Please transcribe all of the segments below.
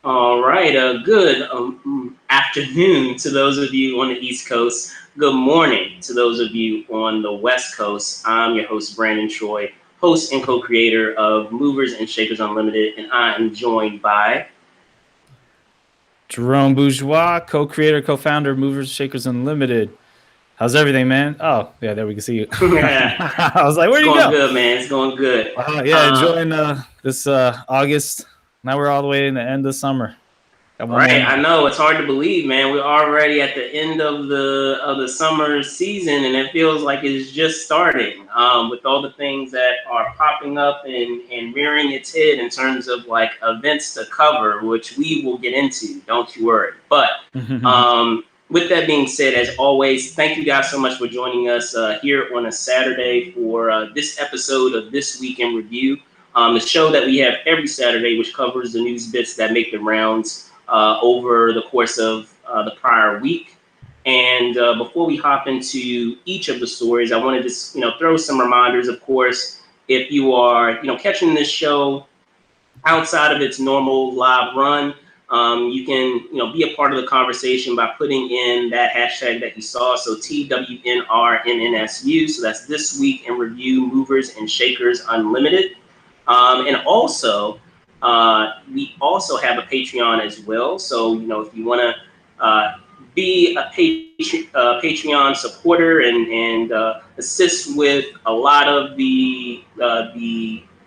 All right. Good afternoon to those of you on the East Coast. Good morning to those of you on the West Coast. I'm your host, Brandon Troy, host and co creator of Movers and Shakers Unlimited, and I am joined by. Jerome Bourgeois, co-creator, co-founder of Movers Shakers Unlimited. How's everything, man? Oh, yeah, there we can see you. Yeah, I was like, it's where'd you going go? good, man. It's going good. Yeah, Uh, enjoying this August. Now we're all the way in the end of summer. Got one more Right, I month. know it's hard to believe, man. We're already at the end of the summer season, and it feels like it's just starting. With all the things that are popping up and rearing its head in terms of like events to cover, which we will get into. Don't you worry. But with that being said, as always, thank you guys so much for joining us here on a Saturday for this episode of This Week in Review, the show that we have every Saturday, which covers the news bits that make the rounds over the course of the prior week. And before we hop into each of the stories, I want to just throw some reminders. Of course, if you are catching this show outside of its normal live run, you can be a part of the conversation by putting in that hashtag that you saw. So TWNRNNSU. So that's This Week in Review, Movers and Shakers Unlimited. And also, we also have a Patreon as well. So, if you want to be a Patreon supporter and assist with a lot of the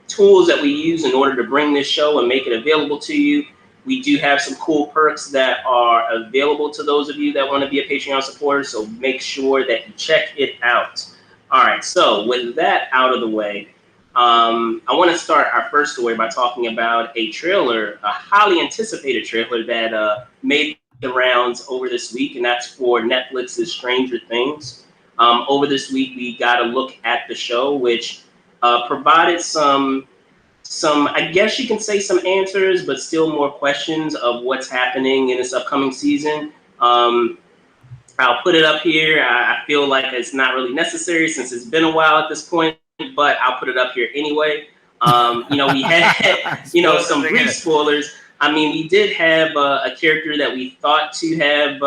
tools that we use in order to bring this show and make it available to you, we do have some cool perks that are available to those of you that want to be a Patreon supporter. So make sure that you check it out. All right. So with that out of the way, I want to start our first story by talking about a trailer, a highly anticipated trailer that made the rounds over this week, and that's for Netflix's Stranger Things. Over this week, we got a look at the show, which provided some, I guess you can say, some answers, but still more questions of what's happening in this upcoming season. I'll put it up here. I feel like it's not really necessary since it's been a while at this point, but I'll put it up here anyway. We had, some Spoilers brief again. spoilers. I mean, we did have a character that we thought to have,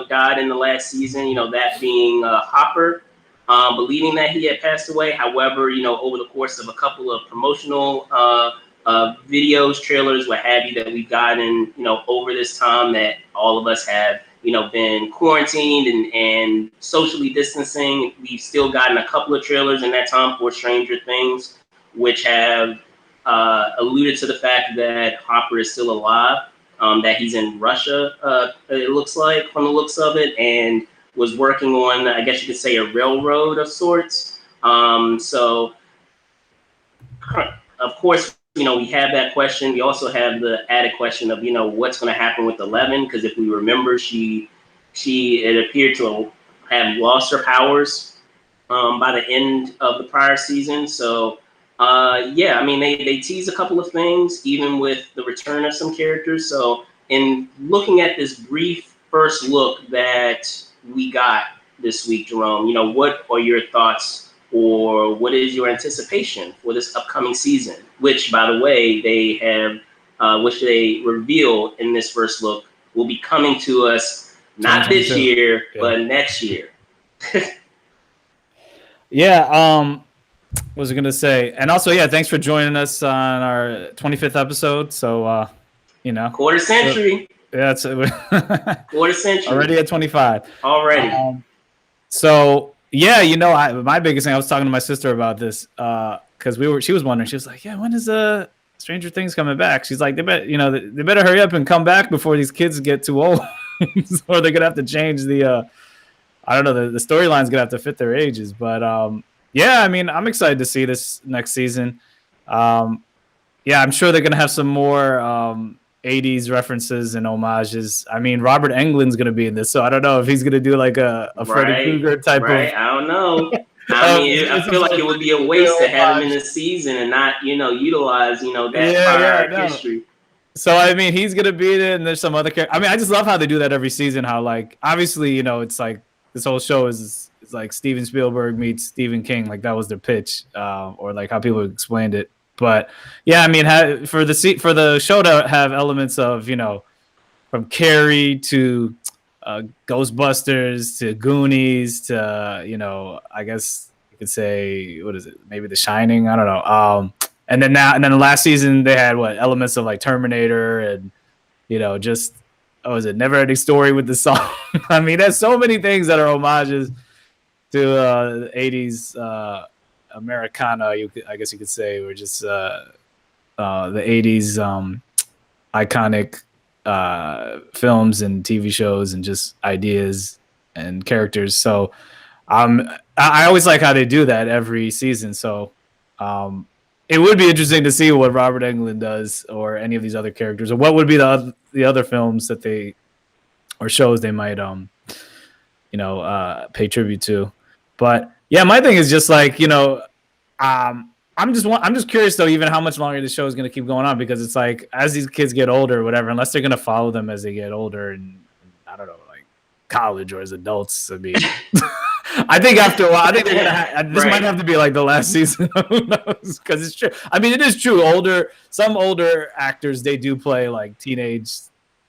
died in the last season, that being Hopper, believing that he had passed away. However, over the course of a couple of promotional videos, trailers, what have you, that we've gotten, over this time that all of us have been quarantined and socially distancing. We've still gotten a couple of trailers in that time for Stranger Things, which have alluded to the fact that Hopper is still alive, that he's in Russia, it looks like, from the looks of it, and was working on, I guess you could say, a railroad of sorts. So, of course, we have that question. We also have the added question of, what's going to happen with 11, because if we remember, she it appeared to have lost her powers by the end of the prior season. So, yeah, I mean, they tease a couple of things, even with the return of some characters. So, in looking at this brief first look that we got this week, Jerome, what are your thoughts or what is your anticipation for this upcoming season? Which, by the way, which they reveal in this first look, will be coming to us not this 2022. year, Yeah. but next year. Yeah. What was I gonna say? And also, yeah, thanks for joining us on our 25th episode. So, Quarter so century, yeah, it's quarter century already at 25. already. Um, So yeah, my biggest thing. I was talking to my sister about this because she was wondering. She was like, "Yeah, when is Stranger Things coming back?" She's like, they better hurry up and come back before these kids get too old, or they're gonna have to change the I don't know, the storyline's gonna have to fit their ages." But yeah, I mean, I'm excited to see this next season. Um, yeah, I'm sure they're gonna have some more 80s references and homages. I mean, Robert Englund's gonna be in this, so I don't know if he's gonna do like a Freddy Right, Krueger type of. right. I don't know. I mean, I It's feel some like sort it of would Freddy be a waste to Krueger have him in homage. this season and not, utilize, that Yeah, yeah, prior no. history. So I mean, he's gonna be in it, and there's some other characters. I mean, I just love how they do that every season. How like obviously, it's like this whole show is like Steven Spielberg meets Stephen King. Like that was their pitch, or like how people explained it. But yeah, I mean, for the show to have elements of, from Carrie to Ghostbusters to Goonies to, I guess you could say, what is it? Maybe The Shining. I don't know. And then the last season they had elements of like Terminator and just was it Never Ending Story with the song. I mean, there's so many things that are homages to the '80s Americana. I guess you could say, or just the '80s iconic films and TV shows and just ideas and characters. So I always like how they do that every season. So it would be interesting to see what Robert Englund does or any of these other characters, or what would be the other films that they or shows they might pay tribute to. But yeah, my thing is just like, I'm just curious though, even how much longer this show is going to keep going on, because it's like as these kids get older or whatever, unless they're going to follow them as they get older and I don't know, like college or as adults. I mean, I think after a while, I think they're gonna. This might have to be like the last season. Who knows? Because it's true. I mean, it is true. Some older actors, they do play like teenage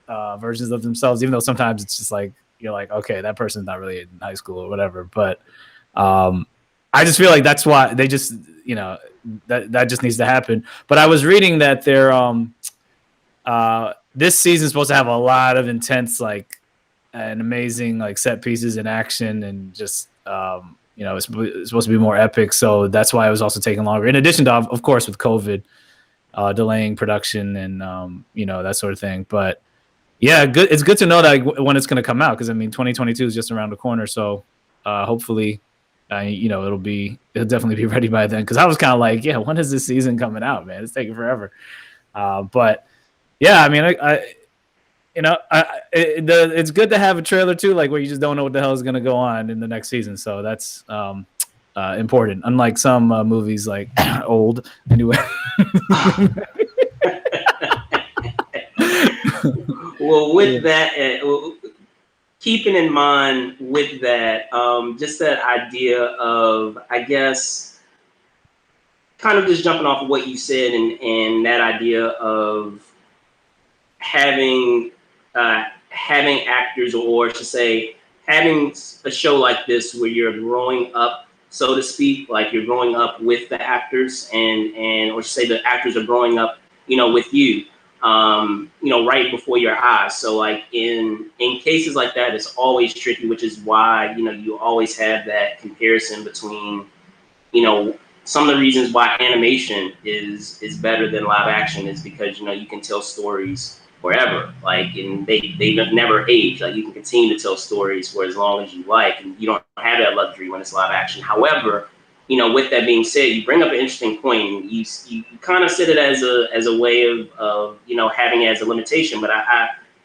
versions of themselves, even though sometimes it's just like you're like, okay, that person's not really in high school or whatever. But I just feel like that's why they just, that just needs to happen. But I was reading that they're this season is supposed to have a lot of intense and amazing like set pieces in action and just it's supposed to be more epic. So that's why it was also taking longer. In addition to, of course, with COVID delaying production and that sort of thing. But yeah, good. It's good to know that when it's going to come out, because I mean 2022 is just around the corner. So hopefully, it'll definitely be ready by then. Because I was kind of like, yeah, when is this season coming out, man? It's taking forever. But yeah, I mean, it's good to have a trailer too, like where you just don't know what the hell is going to go on in the next season. So that's important. Unlike some movies like Old, anyway. Well, with that, keeping in mind with that, just that idea of, I guess, kind of just jumping off of what you said, and that idea of having actors, or to say, having a show like this where you're growing up, so to speak, like you're growing up with the actors, and or say the actors are growing up, with you. Right before your eyes. So like in cases like that, it's always tricky, which is why, you always have that comparison between, some of the reasons why animation is better than live action is because, you can tell stories forever, like, and they've never aged. Like, you can continue to tell stories for as long as you like, and you don't have that luxury when it's live action. However, with that being said, you bring up an interesting point. You kind of said it as a way of having it as a limitation, but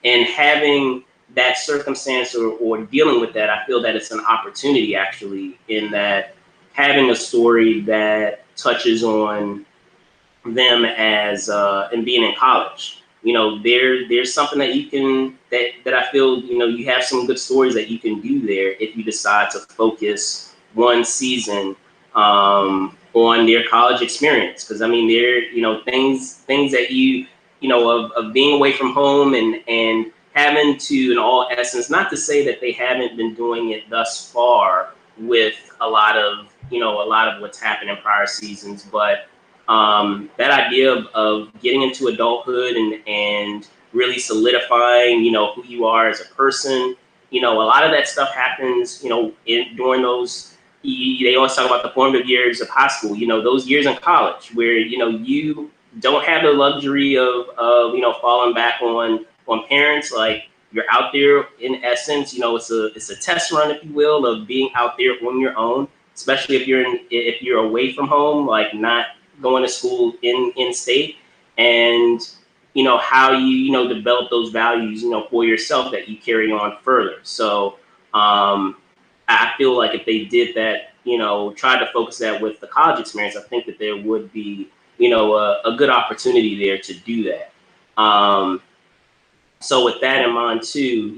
and having that circumstance or dealing with that, I feel that it's an opportunity actually, in that having a story that touches on them as and being in college. There's something that you can that I feel you have some good stories that you can do there if you decide to focus one season on their college experience. Because I mean, there things that of being away from home and having to, in all essence, not to say that they haven't been doing it thus far with a lot of what's happened in prior seasons, but that idea of getting into adulthood and really solidifying who you are as a person. A lot of that stuff happens during those. They always talk about the formative years of high school, those years in college where, you don't have the luxury of falling back on parents. Like, you're out there in essence, it's a test run, if you will, of being out there on your own, especially if you're away from home, like not going to school in state, and how you develop those values, for yourself that you carry on further. So I feel like if they did that, tried to focus that with the college experience, I think that there would be, a good opportunity there to do that. So with that in mind too,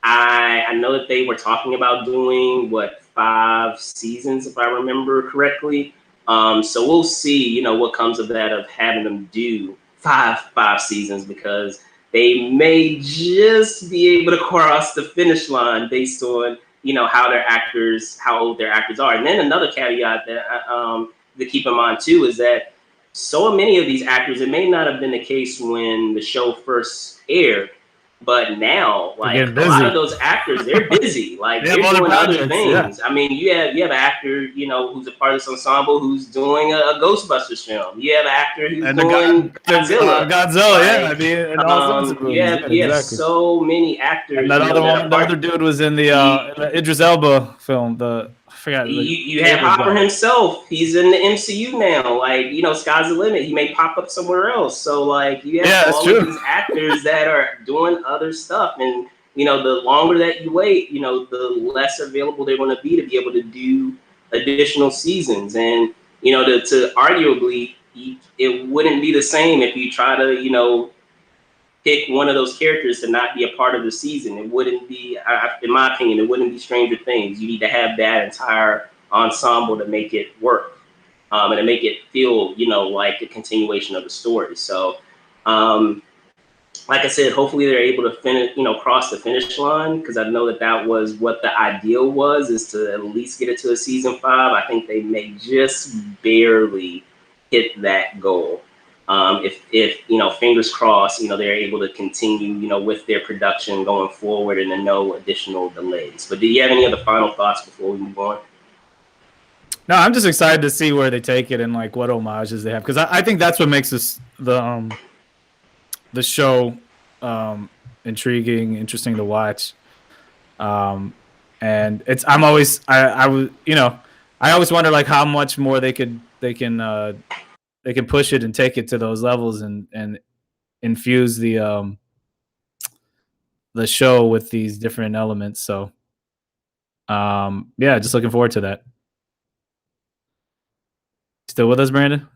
I know that they were talking about doing 5 seasons, if I remember correctly. So we'll see, what comes of that, of having them do five seasons, because they may just be able to cross the finish line based on, how old their actors are. And then another caveat that to keep in mind too is that so many of these actors, it may not have been the case when the show first aired, but now, like, a lot of those actors, they're busy. Like, they're doing other things. Yeah. I mean, you have an actor, who's a part of this ensemble, who's doing a Ghostbusters film. You have an actor who's doing Godzilla. Yeah. I mean, and all sorts of movies. You have so many actors. And that other dude was in the Idris Elba film. I forgot. You have Hopper himself. He's in the MCU now. Like, sky's the limit. He may pop up somewhere else. So, like, you have all of these actors that are doing other stuff. And, the longer that you wait, the less available they're going to be able to do additional seasons. And, to arguably, it wouldn't be the same if you try to, pick one of those characters to not be a part of the season. It wouldn't be, in my opinion, it wouldn't be Stranger Things. You need to have that entire ensemble to make it work, and to make it feel, like a continuation of the story. So, like I said, hopefully they're able to finish, cross the finish line, because I know that was what the ideal was, is to at least get it to a season 5. I think they may just barely hit that goal. If fingers crossed, they're able to continue, with their production going forward, and then no additional delays. But do you have any other final thoughts before we move on? No, I'm just excited to see where they take it and like what homages they have, because I think that's what makes the show intriguing, interesting to watch. And I always wonder like how much more they can push it and take it to those levels and infuse the show with these different elements. So, yeah, just looking forward to that. Still with us, Brandon?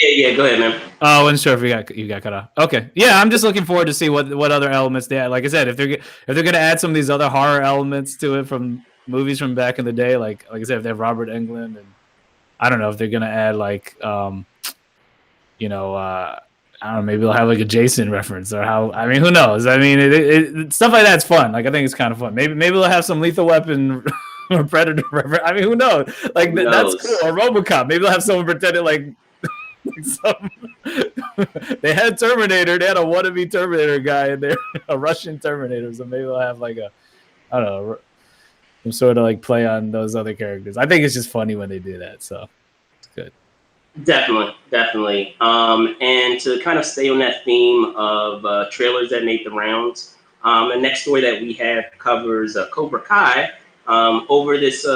Yeah. Go ahead, man. Oh, I wasn't sure if you got cut off. Okay, yeah, I'm just looking forward to see what other elements they add. Like I said, if they're gonna add some of these other horror elements to it from movies from back in the day, like I said, if they have Robert Englund, and I don't know if they're gonna add like I don't know, maybe they'll have like a Jason reference, or who knows? I mean, it stuff like that's fun. Like I think it's kind of fun. Maybe they'll have some Lethal Weapon or Predator reference. I mean, who knows? Like that's cool. Or RoboCop. Maybe they'll have someone pretending like they had Terminator. They had a wannabe Terminator guy in there, a Russian Terminator. So maybe they'll have like I don't know, some sort of like play on those other characters. I think it's just funny when they do that. So it's good. Definitely. And to kind of stay on that theme of trailers that made the rounds, the next story that we have covers Cobra Kai. Over this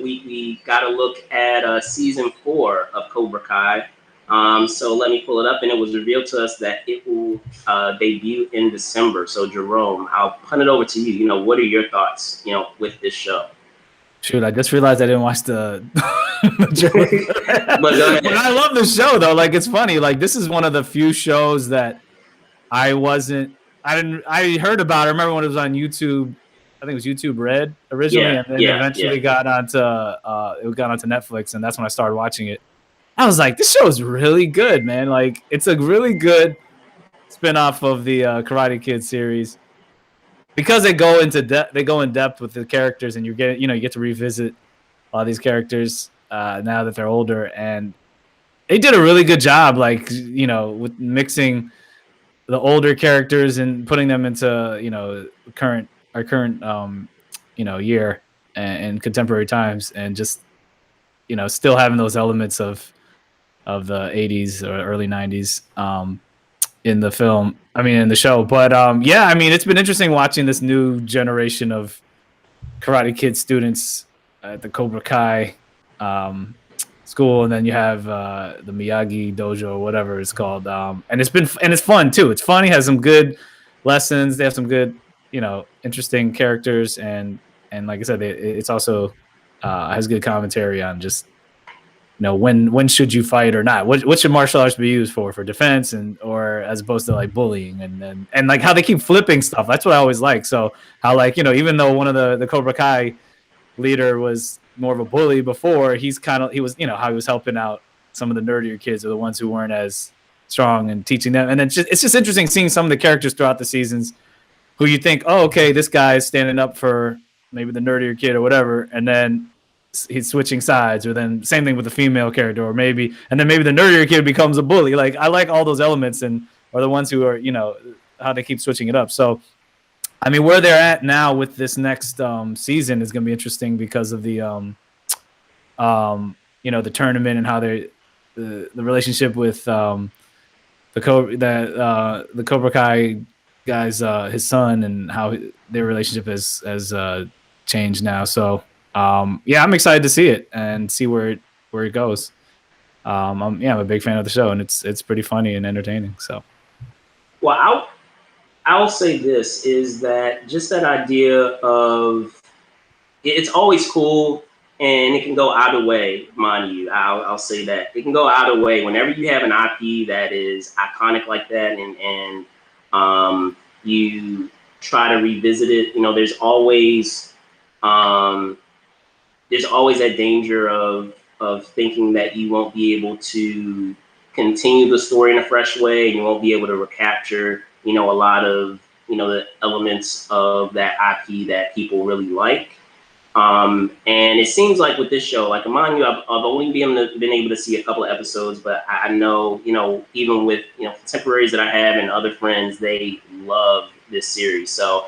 week, we got a look at season 4 of Cobra Kai. So let me pull it up, and it was revealed to us that it will debut in December. So Jerome, I'll punt it over to you. What are your thoughts, with this show? Shoot, I just realized I didn't watch the. But I love the show though. Like it's funny. Like this is one of the few shows that I heard about. I remember when it was on YouTube. I think it was YouTube Red originally, and then eventually got onto Netflix, and that's when I started watching it. I was like, this show is really good, man. Like it's a really good spinoff of the Karate Kid series, because they go in depth with the characters, and you get to revisit all these characters now that they're older, and they did a really good job, like with mixing the older characters and putting them into our current year and contemporary times, and just still having those elements of the 80s or early 90s in the film. I mean, in the show. But yeah, I mean, it's been interesting watching this new generation of Karate Kid students at the Cobra Kai school, and then you have the Miyagi Dojo, or whatever it's called. And it's fun too. It's funny, has some good lessons. They have some good, interesting characters, and like I said, it's also has good commentary on just when should you fight or not? What should martial arts be used for defense, or as opposed to like bullying, and like how they keep flipping stuff. That's what I always like. So how even though one of the Cobra Kai leader was more of a bully before, he was, how he was helping out some of the nerdier kids, or the ones who weren't as strong, and teaching them. And then it's just interesting seeing some of the characters throughout the seasons who you think, oh, okay, this guy is standing up for maybe the nerdier kid or whatever, and then he's switching sides, or then same thing with the female character, or maybe the nerdier kid becomes a bully. Like, I like all those elements, and are the ones who are, how they keep switching it up. So, I mean, where they're at now with this next season is going to be interesting because of the the tournament, and how the relationship with the Cobra Kai guy's his son, and how their relationship has changed now. So yeah, I'm excited to see it and see where it goes. I'm a big fan of the show, and it's pretty funny and entertaining. So, well, I'll say this is that just that idea of it's always cool, and it can go either way, mind you. I'll say that it can go either way. Whenever you have an IP that is iconic like that, and you try to revisit it, there's always that danger of thinking that you won't be able to continue the story in a fresh way, and you won't be able to recapture, a lot of, the elements of that IP that people really like. And it seems like with this show, like, mind you, I've only been able to see a couple of episodes, but I know, even with, contemporaries that I have and other friends, they love this series. So,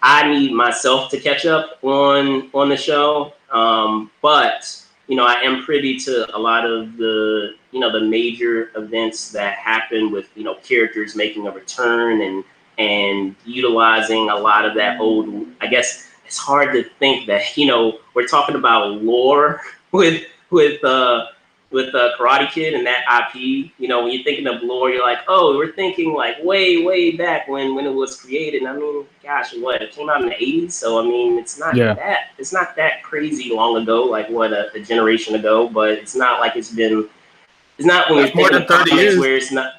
I need myself to catch up on the show. But, I am privy to a lot of the, the major events that happen with, characters making a return, and utilizing a lot of that old, I guess it's hard to think that, we're talking about lore with Karate Kid and that IP. When you're thinking of lore, you're like, oh, we're thinking like way, way back when it was created. I mean, gosh, it came out in the 80s. So, I mean, it's not that crazy long ago, like a generation ago, but it's not like it's not when you're more thinking than 30 years. Where it's not,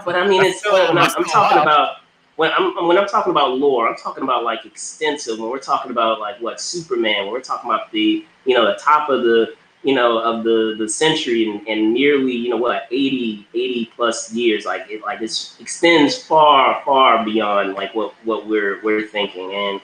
but I mean, it's I'm talking about, when I'm talking about lore, I'm talking about like extensive. When we're talking about like Superman, when we're talking about the the top of the of the century, and nearly 80 plus years, like it extends far beyond like what we're thinking, and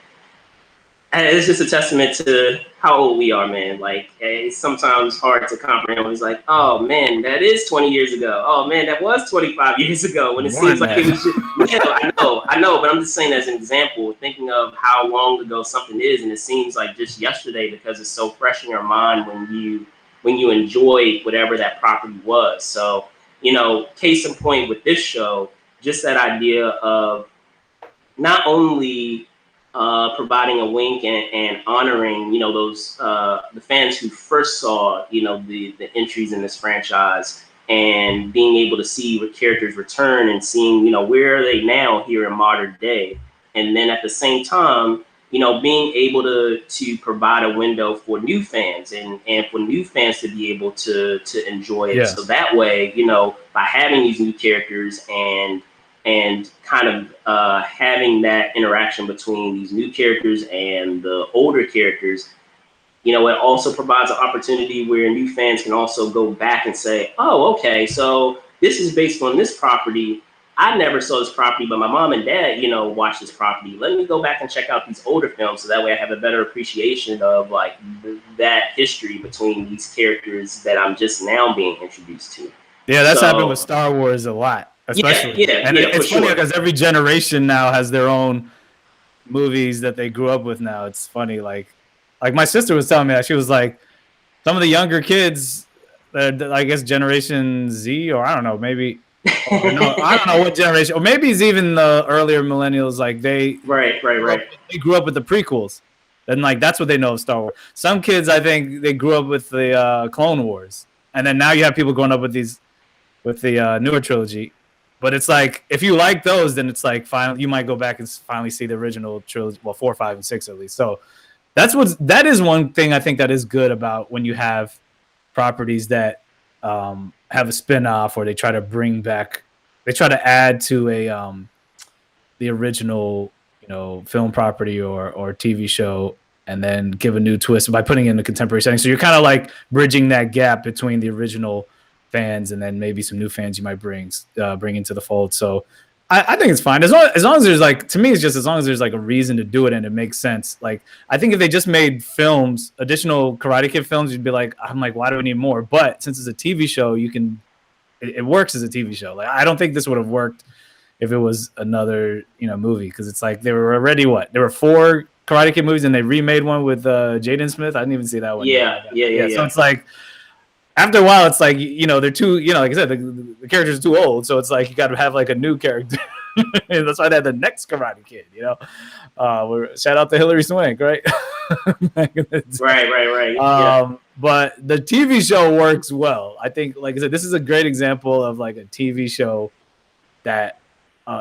it's just a testament to how old we are, man. Like, it's sometimes hard to comprehend. It's like, oh man, that is 20 years ago. Oh man, that was 25 years ago. When it seems like it was just, I know, but I'm just saying as an example, thinking of how long ago something is, and it seems like just yesterday because it's so fresh in your mind when you enjoy whatever that property was. So, case in point with this show, just that idea of not only providing a wink and honoring, those the fans who first saw, the entries in this franchise, and being able to see what characters return, and seeing, where are they now here in modern day, and then at the same time, being able to provide a window for new fans, and for new fans to be able to enjoy it. Yeah. So that way, by having these new characters and kind of having that interaction between these new characters and the older characters, it also provides an opportunity where new fans can also go back and say, oh, okay, so this is based on this property. I never saw this property, but my mom and dad, watched this property. Let me go back and check out these older films, so that way I have a better appreciation of like that history between these characters that I'm just now being introduced to. Yeah, that's happened with Star Wars a lot. Especially. It's funny because every generation now has their own movies that they grew up with now. It's funny, like my sister was telling me that she was like, some of the younger kids, I guess Generation Z, or I don't know, maybe I don't know what generation, or maybe it's even the earlier millennials, like they right. They grew up with the prequels, and like that's what they know of Star Wars. Some kids, I think, they grew up with the Clone Wars, and then now you have people growing up with the newer trilogy. But it's like, if you like those, then it's like finally you might go back and finally see the original trilogy, well, 4, 5, and 6 at least. So that is one thing I think that is good about when you have properties that have a spinoff, or they try to add to the original film property or TV show. and then give a new twist by putting it in a contemporary setting. So you're kind of like bridging that gap between the original fans and then maybe some new fans you might bring into the fold. So I think it's fine as long as there's like, to me, it's just as long as there's like a reason to do it and it makes sense. Like, I think if they just made films, additional Karate Kid films, you'd be like, I'm like, why do we need more? But since it's a TV show, it works as a TV show. Like, I don't think this would have worked if it was another, movie, because it's like they were already there were 4 Karate Kid movies and they remade one with Jaden Smith. I didn't even see that one. Yeah. So it's like, after a while, it's like, they're too, like I said, the characters are too old. So it's like, you got to have like a new character. And that's why they had the next Karate Kid, shout out to Hilary Swank, right? Right. But the TV show works well. I think, like I said, this is a great example of like a TV show that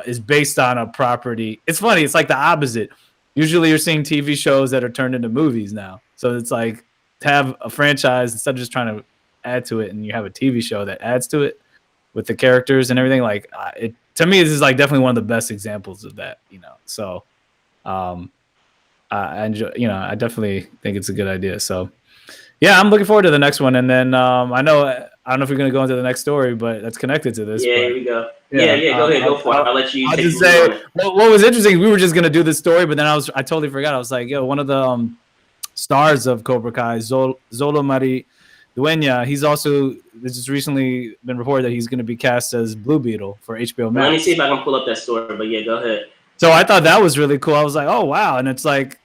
is based on a property. It's funny. It's like the opposite. Usually you're seeing TV shows that are turned into movies now. So it's like to have a franchise instead of just trying to add to it, and you have a TV show that adds to it with the characters and everything. Like to me, this is like definitely one of the best examples of that. So I enjoy. I definitely think it's a good idea. So yeah, I'm looking forward to the next one. And then I don't know if you're going to go into the next story, but that's connected to this. Yeah, here we go. Yeah, go ahead, go for it. I'll let you. I'll just say what was interesting. We were just going to do this story, but then I totally forgot. I was like, one of the stars of Cobra Kai, Zolo Mari Dueña, he's also, this has recently been reported that he's going to be cast as Blue Beetle for HBO Max. Let me see if I can pull up that story, but yeah, go ahead. So I thought that was really cool. I was like, oh wow, and it's like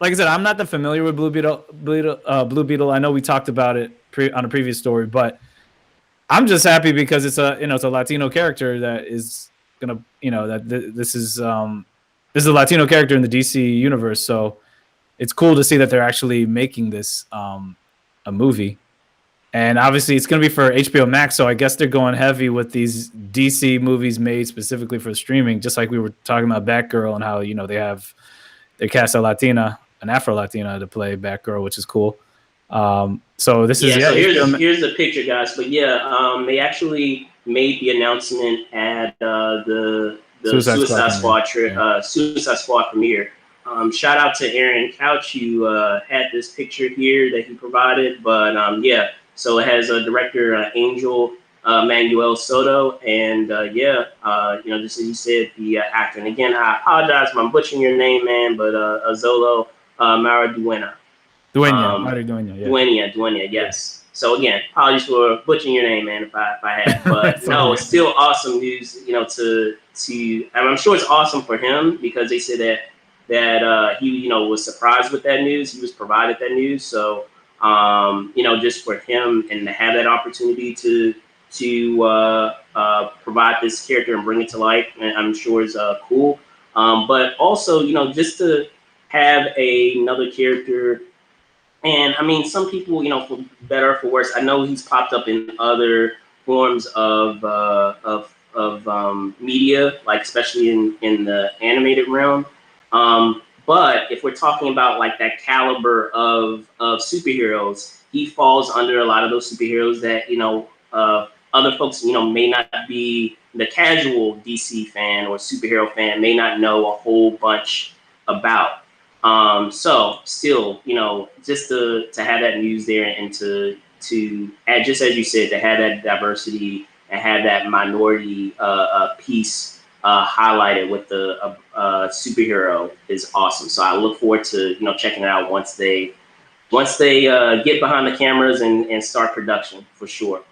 I said, I'm not that familiar with Blue Beetle. I know we talked about it on a previous story, but I'm just happy because it's a Latino character that is gonna this is a Latino character in the DC universe. So it's cool to see that they're actually making this a movie. And obviously, it's going to be for HBO Max, so I guess they're going heavy with these DC movies made specifically for streaming, just like we were talking about Batgirl and how, they cast an Afro-Latina to play Batgirl, which is cool. So this is... Yeah, so here's the picture, guys. But yeah, they actually made the announcement at the Suicide Squad premiere. Shout out to Aaron Couch, who had this picture here that he provided. But yeah... So it has director Angel Manuel Soto, and just as you said, the actor. And again, I apologize if I'm butchering your name, man, but Zolo Mara Dueña, yes. So again, apologies for butchering your name, man, if I had. But no, it's still awesome news, to and I'm sure it's awesome for him because they said that he was surprised with that news. He was provided that news, so. Just for him and to have that opportunity to provide this character and bring it to life, and I'm sure is cool. But also, just to have another character, and I mean, some people, for better or for worse, I know he's popped up in other forms of media, like especially in the animated realm. But if we're talking about like that caliber of superheroes, he falls under a lot of those superheroes that, other folks, may not be the casual DC fan or superhero fan, may not know a whole bunch about. So still, just to have that news there and to add, just as you said, to have that diversity and have that minority piece highlighted with the superhero is awesome. So I look forward to checking it out once they get behind the cameras and start production for sure.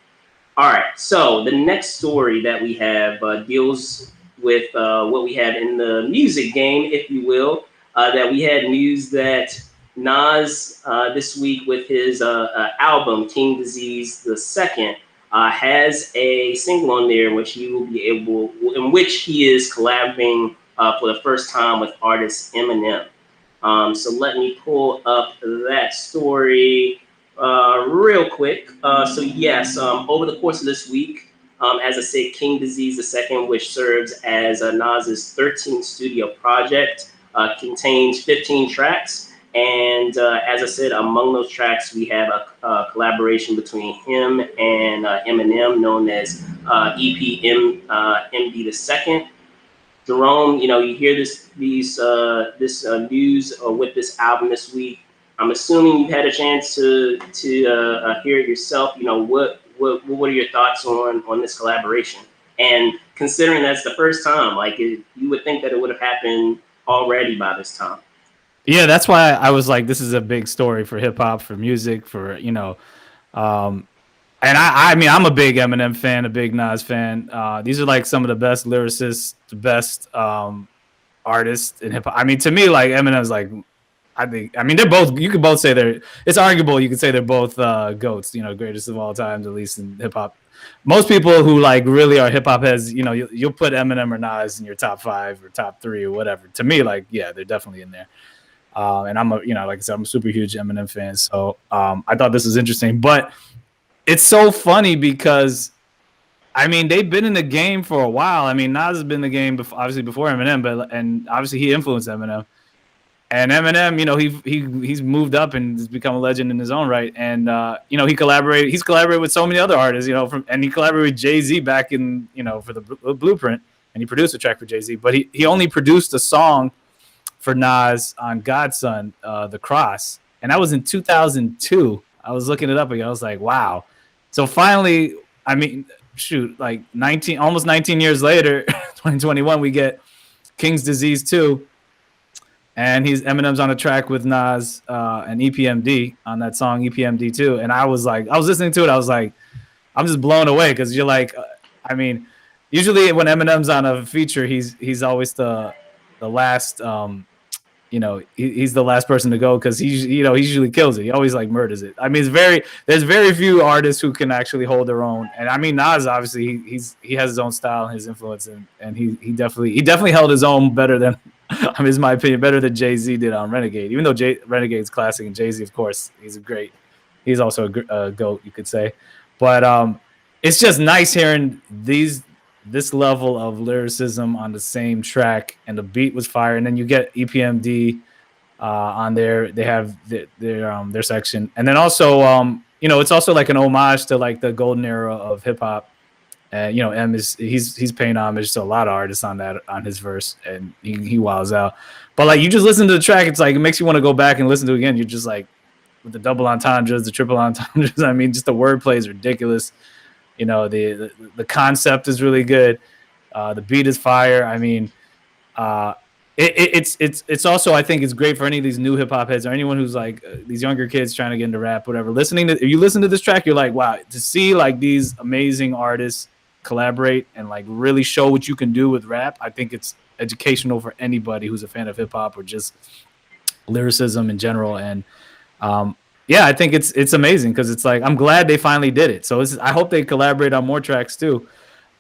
All right, so the next story that we have deals with what we had in the music game, if you will. That we had news that Nas this week with his album King Disease II. Has a single on there in which in which he is collabing for the first time with artist Eminem. So let me pull up that story real quick. So yes, over the course of this week, as I said, King Disease II, which serves as Nas's 13th studio project, contains 15 tracks. And as I said, among those tracks, we have a collaboration between him and Eminem, known as EPMD II. Jerome, you hear this news with this album this week. I'm assuming you've had a chance to hear it yourself. What are your thoughts on this collaboration? And considering that's the first time, you would think that it would have happened already by this time. Yeah, that's why I was like, this is a big story for hip hop, for music, for um, and I mean, I'm a big Eminem fan, a big Nas fan. These are like some of the best lyricists, the best artists in hip hop. I mean, to me, like Eminem's like, I mean, they're both. You could both say they're. It's arguable. You could say they're both goats. Greatest of all times, at least in hip hop. Most people who like really are hip hop heads, you'll put Eminem or Nas in your top 5 or top 3 or whatever. To me, like, yeah, they're definitely in there. And I'm like I said, I'm a super huge Eminem fan. So I thought this was interesting, but it's so funny because I mean they've been in the game for a while. I mean Nas has been in the game obviously before Eminem, and obviously he influenced Eminem. And Eminem, he's moved up and has become a legend in his own right. And he's collaborated with so many other artists, and he collaborated with Jay-Z back in for the Blueprint, and he produced a track for Jay-Z. But he only produced a song for Nas on Godson, The Cross, and that was in 2002. I was looking it up again. I was like, wow. So finally, I mean, shoot, like almost 19 years later, 2021, we get King's Disease 2. And Eminem's on a track with Nas and EPMD on that song EPMD 2. And I was listening to it. I was like, I'm just blown away because you're like, I mean, usually when Eminem's on a feature, he's always the last. He's the last person to go because he usually kills it. He always like murders it. I mean, there's very few artists who can actually hold their own. And I mean, Nas obviously he has his own style and his influence, and he definitely held his own better than. I mean, in my opinion, better than Jay-Z did on Renegade. Even though Renegade's classic, and Jay-Z, of course, he's also a GOAT, you could say. But it's just nice hearing this level of lyricism on the same track, and the beat was fire. And then you get EPMD on there. They have their section, and then also it's also like an homage to like the golden era of hip hop. M he's paying homage to a lot of artists on his verse, and he wows out. But like you just listen to the track, it's like it makes you want to go back and listen to it again. You're just like with the double entendres, the triple entendres. I mean, just the wordplay is ridiculous. The concept is really good. The beat is fire. I mean, it's also, I think it's great for any of these new hip hop heads or anyone who's like these younger kids trying to get into rap, whatever. If you listen to this track, you're like, wow, to see like these amazing artists collaborate and like really show what you can do with rap. I think it's educational for anybody who's a fan of hip hop or just lyricism in general. And I think it's amazing because it's like I'm glad they finally did it. So I hope they collaborate on more tracks too.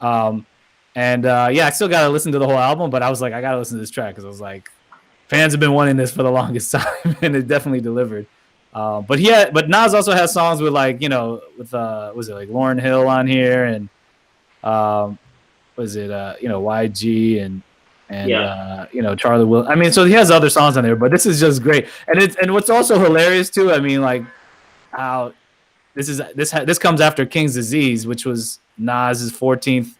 I still gotta listen to the whole album, but I was like, I gotta listen to this track because I was like, fans have been wanting this for the longest time, and it definitely delivered. But Nas also has songs with like with was it like Lauryn Hill on here, and was it YG and Charlie Will. I mean, so he has other songs on there, but this is just great. And what's also hilarious too, I mean, like how this comes after King's Disease, which was Nas's 14th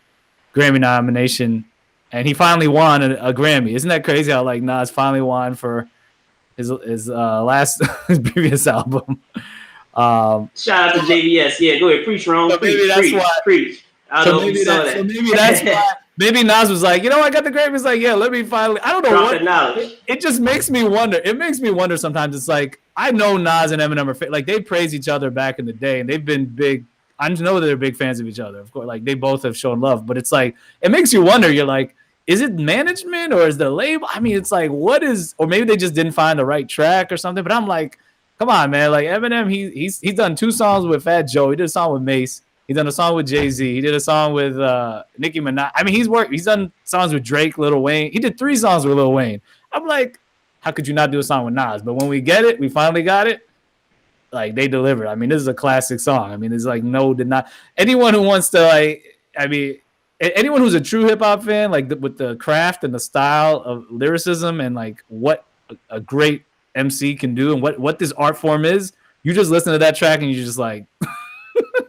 Grammy nomination, and he finally won a Grammy. Isn't that crazy how like Nas finally won for his last his previous album? Shout out to JBS. Yeah, go ahead, preach, Ron. Preach. Maybe that's why. Maybe Nas was like, I got the Grammy. It's like, yeah, let me finally. I don't know what. It just makes me wonder. It makes me wonder sometimes. It's like I know Nas and Eminem are like they praised each other back in the day, and they've been big. I know they're big fans of each other. Of course, like they both have shown love. But it's like it makes you wonder. You're like, is it management or is the label? I mean, it's like what is? Or maybe they just didn't find the right track or something. But I'm like, come on, man. Like Eminem, he's done 2 songs with Fat Joe. He did a song with Mace. He done a song with Jay-Z. He did a song with Nicki Minaj. I mean, he's done songs with Drake, Lil Wayne. He did 3 songs with Lil Wayne. I'm like, how could you not do a song with Nas? But when we get it, we finally got it. Like they delivered. I mean, this is a classic song. I mean, there's like anyone who wants to anyone who's a true hip hop fan, like with the craft and the style of lyricism and like what a great MC can do and what this art form is, you just listen to that track and you're just like.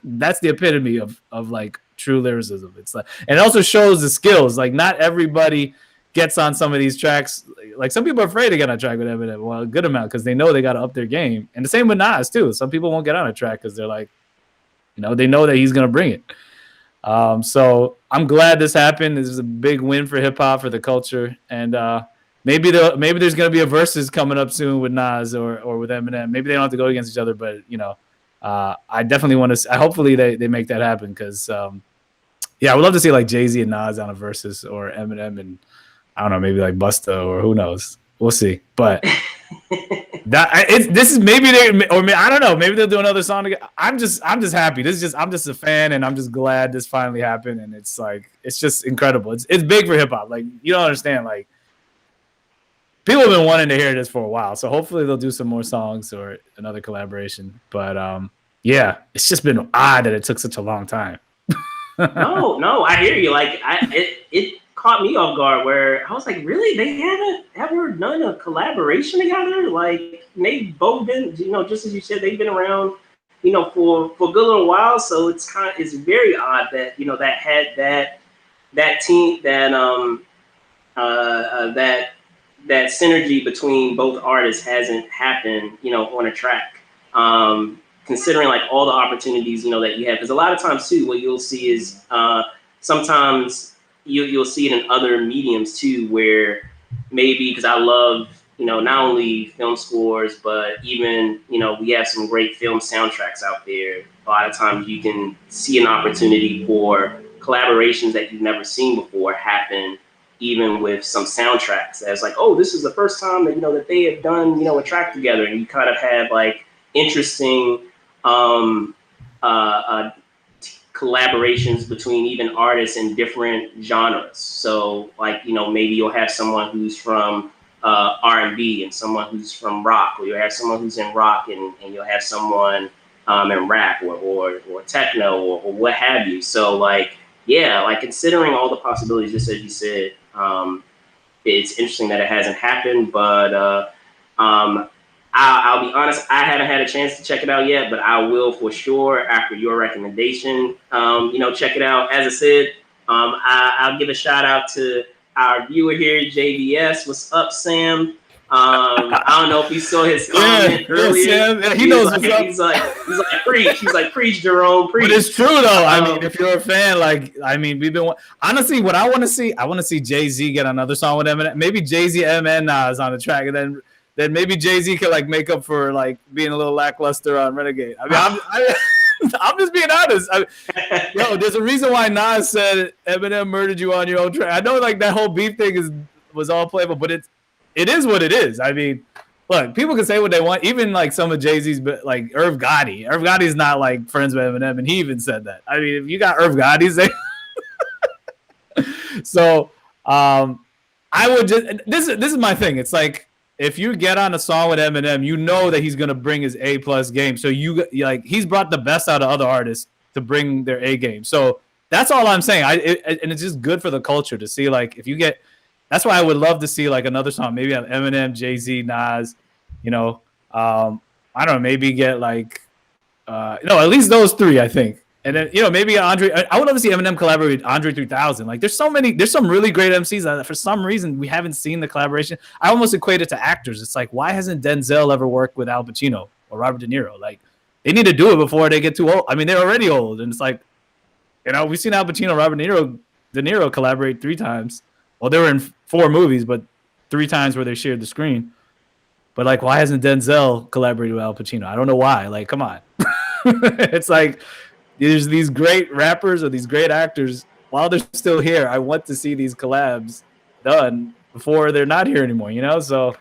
That's the epitome of like true lyricism. It's like, and it also shows the skills. Like not everybody gets on some of these tracks. Like some people are afraid to get on a track with Eminem. Well, a good amount because they know they got to up their game. And the same with Nas too. Some people won't get on a track because they're like, they know that he's gonna bring it. So I'm glad this happened. This is a big win for hip hop, for the culture, and maybe there's gonna be a versus coming up soon with Nas or with Eminem. Maybe they don't have to go against each other, but I definitely want to. Hopefully they make that happen because I would love to see like Jay-Z and Nas on a versus, or Eminem and I don't know, maybe like Busta, or who knows. We'll see. But this is maybe I don't know. Maybe they'll do another song together. I'm just happy. I'm just a fan, and I'm just glad this finally happened. And it's like it's just incredible. It's big for hip hop. Like you don't understand. Like people have been wanting to hear this for a while. So hopefully they'll do some more songs or another collaboration. But it's just been odd that it took such a long time. No, I hear you. Like it caught me off guard where I was like, really? They haven't ever done a collaboration together? Like they've both been, just as you said, they've been around, for a good little while. So it's very odd that, that had that team, that synergy between both artists hasn't happened, on a track. Considering like all the opportunities, that you have, because a lot of times too, what you'll see is sometimes you'll see it in other mediums too, where maybe, because I love, not only film scores, but even, we have some great film soundtracks out there. A lot of times you can see an opportunity for collaborations that you've never seen before happen, even with some soundtracks. As like, oh, this is the first time that, that they have done, a track together, and you kind of have like interesting collaborations between even artists in different genres. So like, maybe you'll have someone who's from R&B and someone who's from rock, or you'll have someone who's in rock and you'll have someone in rap or techno or what have you. So like, like considering all the possibilities, just as you said, it's interesting that it hasn't happened, but I'll be honest, I haven't had a chance to check it out yet, but I will for sure after your recommendation, check it out. As I said, I'll give a shout out to our viewer here, JVS. What's up, Sam? I don't know if you saw his comment earlier. Sam. Yeah, he knows what's up. He's like, preach. He's like, preach, Jerome, preach. But it's true though. I mean, if you're a fan, we've been honestly. What I want to see Jay-Z get another song with Eminem. Maybe Jay-Z, and Nas on the track, and then maybe Jay-Z could like make up for like being a little lackluster on Renegade. I mean, I'm just being honest. There's a reason why Nas said Eminem murdered you on your own track. I know like that whole beef thing was all playable, but it is what it is. I mean, look, people can say what they want. Even like some of Jay-Z's, but like Irv Gotti. Irv Gotti's not like friends with Eminem, and he even said that. I mean, if you got Irv Gotti, so I would just this is my thing. It's like, if you get on a song with Eminem, you know that he's gonna bring his A+ game. So he's brought the best out of other artists to bring their A game. So that's all I'm saying. And it's just good for the culture to see like if you get. That's why I would love to see like another song. Maybe have Eminem, Jay-Z, Nas. I don't know. Maybe get like at least those three. I think. And then, maybe Andre. I would love to see Eminem collaborate with Andre 3000. Like, there's some really great MCs that for some reason we haven't seen the collaboration. I almost equate it to actors. It's like, why hasn't Denzel ever worked with Al Pacino or Robert De Niro? Like, they need to do it before they get too old. I mean, they're already old, and it's like, we've seen Al Pacino, Robert De Niro collaborate 3 times. Well, they were in 4 movies, but 3 times where they shared the screen. But like, why hasn't Denzel collaborated with Al Pacino? I don't know why. Like, come on. It's like. There's these great rappers or these great actors while they're still here. I want to see these collabs done before they're not here anymore, So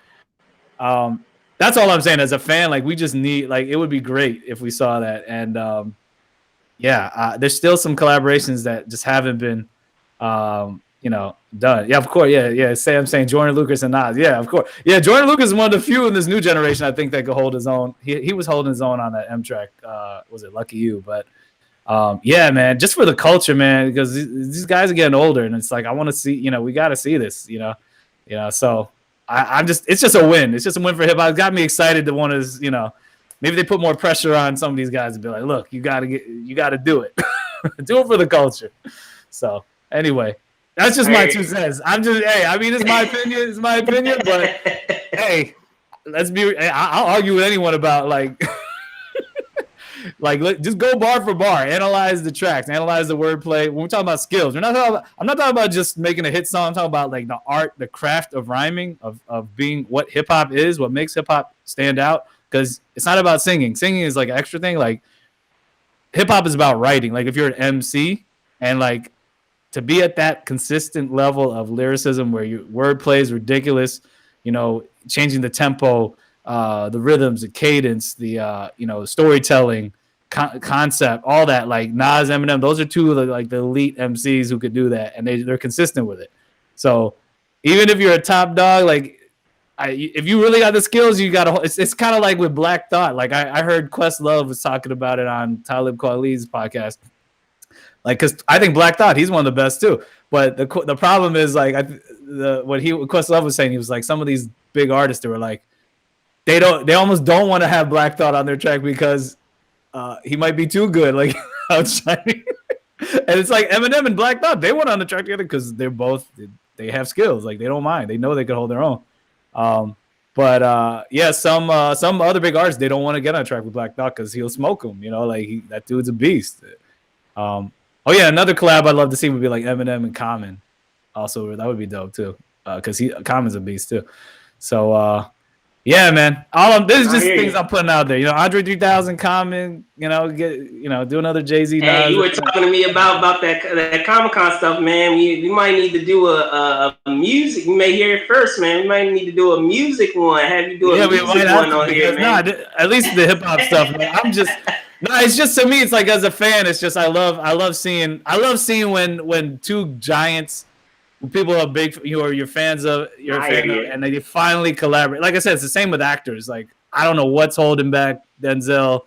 that's all I'm saying. As a fan, like we just need, like it would be great if we saw that. And there's still some collaborations that just haven't been, done. Yeah, of course. Yeah. I'm saying Jordan Lucas and Nas. Yeah, of course. Yeah, Jordan Lucas is one of the few in this new generation I think that could hold his own. He was holding his own on that M track. Was it Lucky You? But. Man, just for the culture, man, because these guys are getting older, and it's like I want to see, we got to see this, So I'm just, it's just a win. It's just a win for hip hop. It got me excited to want to, maybe they put more pressure on some of these guys to be like, look, you got to do it, do it for the culture. So anyway, That's just my 2 cents. I mean, it's my opinion. It's my opinion, but hey, let's be. I'll argue with anyone about like, just go bar for bar, analyze the tracks, analyze the wordplay. When we're talking about skills, I'm not talking about just making a hit song. I'm talking about like the art, the craft of rhyming, of being what hip hop is, what makes hip hop stand out. Because it's not about singing. Singing is like an extra thing. Like hip hop is about writing. Like if you're an MC and like to be at that consistent level of lyricism where your wordplay is ridiculous, changing the tempo, the rhythms, the cadence, the storytelling, concept, all that. Like Nas, Eminem, those are two of the elite MCs who could do that, and they're consistent with it. So even if you're a top dog, like if you really got the skills, you got to. It's kind of like with Black Thought. Like I heard Questlove was talking about it on Talib Kweli's podcast. Like, because I think Black Thought, he's one of the best too. But the problem is like what Questlove was saying. He was like some of these big artists that were like they almost don't want to have Black Thought on their track because he might be too good, like outshining. And it's like Eminem and Black Thought, they went on the track together because they have skills. Like they don't mind. They know they could hold their own. But some other big artists, they don't want to get on a track with Black Thought because he'll smoke them. That dude's a beast. Another collab I'd love to see would be like Eminem and Common. Also, that would be dope too, because Common's a beast too. So, man, this is just things I'm putting out there. Andre 3000, Common. Do another Jay-Z. Hey, you were talking to me about that Comic-Con stuff, man. We might need to do a music. You may hear it first, man. We might need to do a music one. Have you do a music one on here, man? At least the hip hop stuff. Man. It's just to me. It's like as a fan, it's just I love seeing when two giants, people are big, are your fans of, and they finally collaborate. Like I said, it's the same with actors. Like I don't know what's holding back Denzel.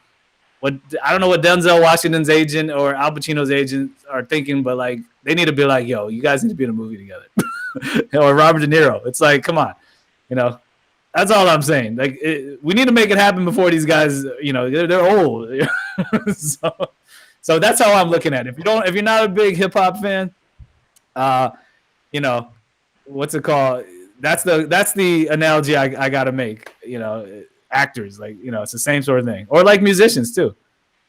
I don't know what Denzel Washington's agent or Al Pacino's agent are thinking, but like they need to be like, yo, you guys need to be in a movie together, or Robert De Niro. It's like, come on, That's all I'm saying. Like we need to make it happen before these guys, they're old. So that's how I'm looking at it. If you're not a big hip hop fan, what's it called? That's the analogy I got to make. Actors, like it's the same sort of thing, or like musicians too.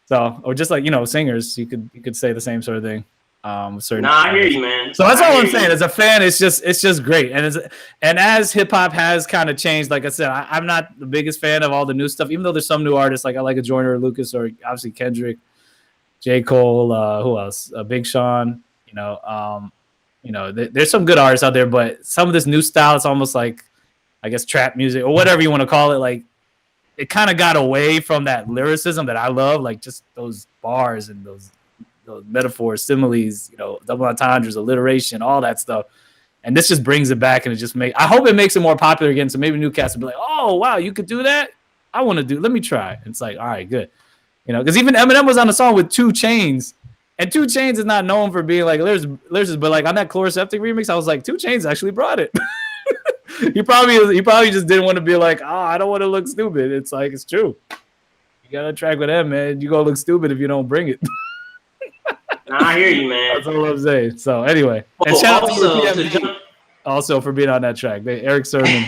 So, or just like singers, you could say the same sort of thing. I hear you, man. So that's all I'm saying. As a fan, it's just great. And as hip hop has kind of changed, like I said, I'm not the biggest fan of all the new stuff, even though there's some new artists. Like I like a Joyner Lucas, or obviously Kendrick, J. Cole, who else? Big Sean. There's some good artists out there, but some of this new style, it's almost like, I guess, trap music or whatever you want to call it. Like it kind of got away from that lyricism that I love, like just those bars and those metaphors, similes, double entendres, alliteration, all that stuff. And this just brings it back, and it just I hope it makes it more popular again. So maybe new cats will be like, oh wow, you could do that. I want to let me try. And it's like, all right, good. Because even Eminem was on a song with 2 Chainz, and 2 Chainz is not known for being like lyricist, but like on that Chloroseptic remix, I was like, 2 Chainz actually brought it. He probably just didn't want to be like, I don't want to look stupid. It's like, it's true. You got to track with him, man. You going to look stupid if you don't bring it. I hear you, man. That's all I'm saying. So anyway, and shout out to PMG also for being on that track. Eric Sermon,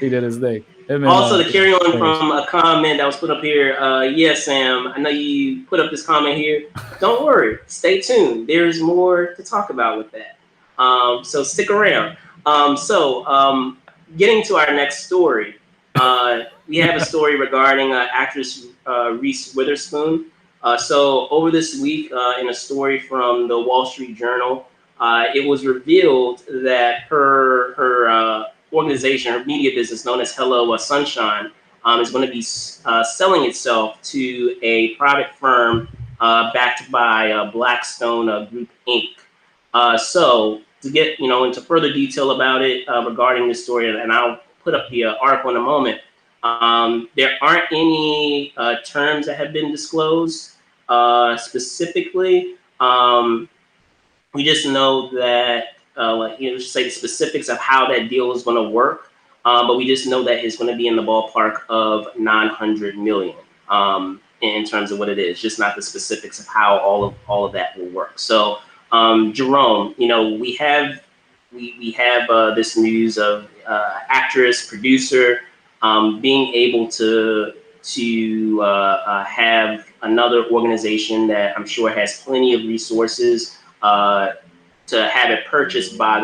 he did his thing. Also, to carry on from a comment that was put up here, Sam, I know you put up this comment here. Don't worry, stay tuned. There's more to talk about with that. So stick around. Getting to our next story, we have a story regarding actress Reese Witherspoon. So over this week, in a story from the Wall Street Journal, it was revealed that her organization, her media business known as Hello Sunshine, is going to be selling itself to a private firm backed by Blackstone Group Inc. So to get into further detail about it regarding this story, and I'll put up the article in a moment. There aren't any terms that have been disclosed specifically. We just know that, say the specifics of how that deal is going to work, but we just know that it's going to be in the ballpark of $900 million in terms of what it is, just not the specifics of how all of that will work. So Jerome, we have this news of actress, producer, being able to have another organization that I'm sure has plenty of resources to have it purchased by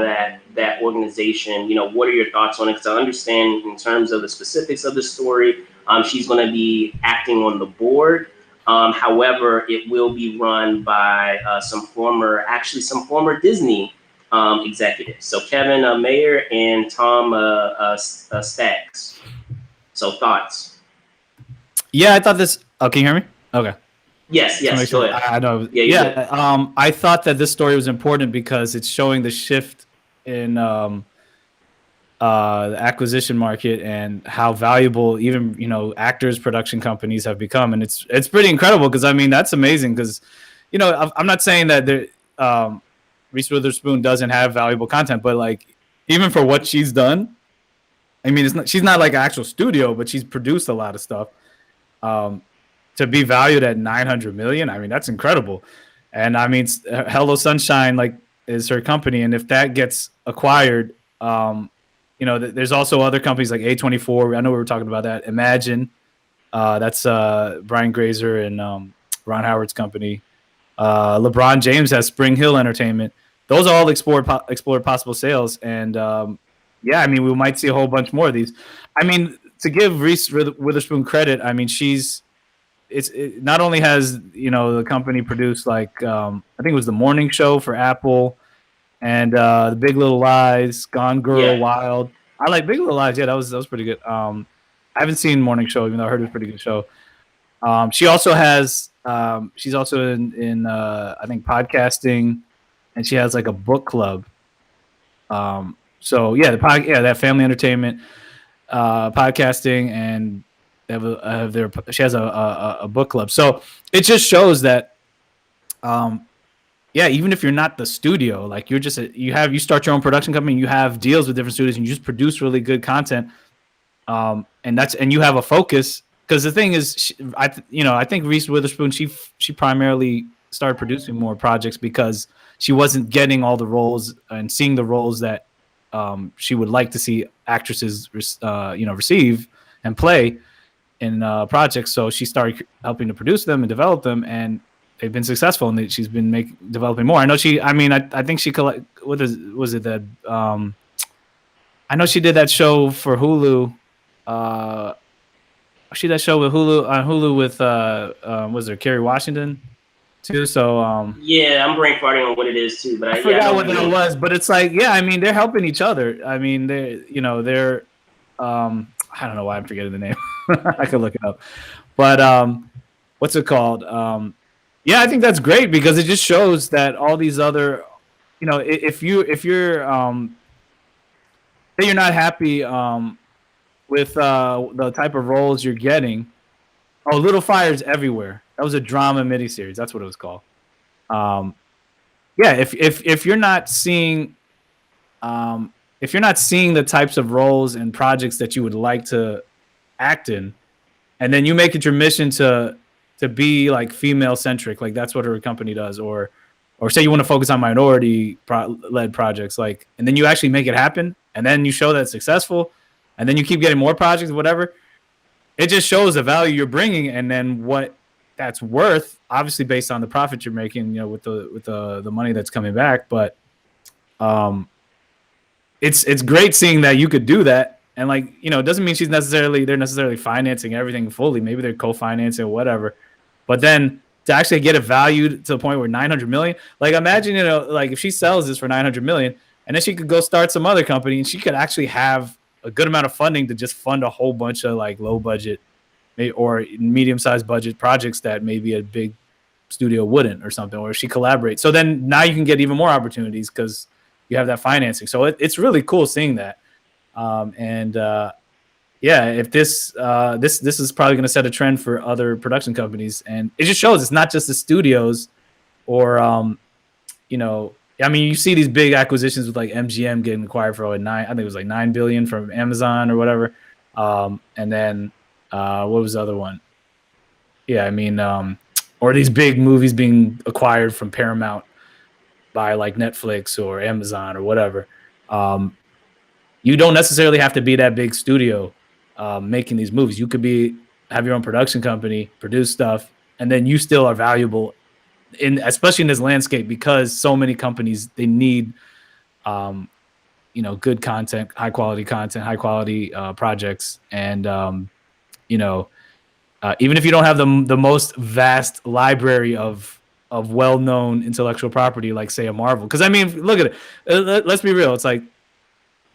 that organization. What are your thoughts on it? Because I understand in terms of the specifics of the story, she's going to be acting on the board. However, it will be run by some former Disney executives. So Kevin Mayer and Tom Staggs. So thoughts? Yeah, I thought this. Oh, can you hear me? Okay. Yes, To make yes. Go sure. ahead. I know. Yeah, you're good. Yeah. I thought that this story was important because it's showing the shift in the acquisition market and how valuable even actors, production companies have become, and it's pretty incredible because I mean that's amazing because I'm not saying that Reese Witherspoon doesn't have valuable content, but like even for what she's done, I mean she's not like an actual studio, but she's produced a lot of stuff. Um, to be valued at 900 million, I mean that's incredible. And I mean Hello Sunshine like is her company, and if that gets acquired, there's also other companies like A24. I know we were talking about that. Imagine, that's Brian Grazer and Ron Howard's company. LeBron James has Spring Hill Entertainment. Those all explored possible sales, and yeah, I mean we might see a whole bunch more of these. I mean, to give Reese Witherspoon credit, I mean it not only has the company produced like I think it was the morning show for Apple and the Big Little Lies, Gone Girl, Yeah. Wild. I like Big Little Lies. Yeah, that was pretty good. I haven't seen Morning Show, even though I heard it was a pretty good show. She also has she's also in I think podcasting, and she has like a book club. So yeah, that family entertainment, podcasting, and she has a book club. So it just shows that yeah, even if you're not the studio, like you're just you start your own production company, you have deals with different studios, and you just produce really good content. And you have a focus because the thing is, I think Reese Witherspoon she primarily started producing more projects because she wasn't getting all the roles and seeing the roles that she would like to see actresses receive and play in projects. So she started helping to produce them and develop them, and they've been successful. And she's been developing more. I know she. I mean, I think she was it that I know she did that show for Hulu. She did that show with Hulu on Hulu with was there Kerry Washington too? So Yeah, I'm brain farting on what it is too, but I yeah, I know forgot what what you that mean. was, but it's like yeah, I mean they're helping each other. I mean they're I don't know why I'm forgetting the name. I could look it up, but what's it called? Yeah, I think that's great because it just shows that all these other if you're say you're not happy with the type of roles you're getting. Oh, Little Fires Everywhere. That was a drama miniseries. That's what it was called. Um, yeah, if you're not seeing the types of roles and projects that you would like to act in, and then you make it your mission to be like female centric, like that's what her company does, or say you want to focus on minority led projects, like, and then you actually make it happen, and then you show that it's successful, and then you keep getting more projects, whatever. It just shows the value you're bringing, and then what that's worth, obviously based on the profit you're making, with the money that's coming back. But um, it's great seeing that you could do that, and like it doesn't mean they're necessarily financing everything fully. Maybe they're co-financing or whatever. But then to actually get it valued to the point where 900 million, like imagine like if she sells this for 900 million, and then she could go start some other company, and she could actually have a good amount of funding to just fund a whole bunch of like low budget or medium sized budget projects that maybe a big studio wouldn't or something, or she collaborates. So then now you can get even more opportunities because you have that financing. So it's really cool seeing that. And yeah, if this is probably going to set a trend for other production companies, and it just shows it's not just the studios or I mean, you see these big acquisitions with like MGM getting acquired for I think it was like $9 billion from Amazon or whatever. And then what was the other one? Yeah, I mean, or these big movies being acquired from Paramount. by like Netflix or Amazon or whatever. You don't necessarily have to be that big studio making these movies. You could have your own production company, produce stuff, and then you still are valuable especially in this landscape, because so many companies, they need good content, high quality projects, and even if you don't have the most vast library of well-known intellectual property, like say a Marvel. Because I mean, look at it. Let's be real. It's like,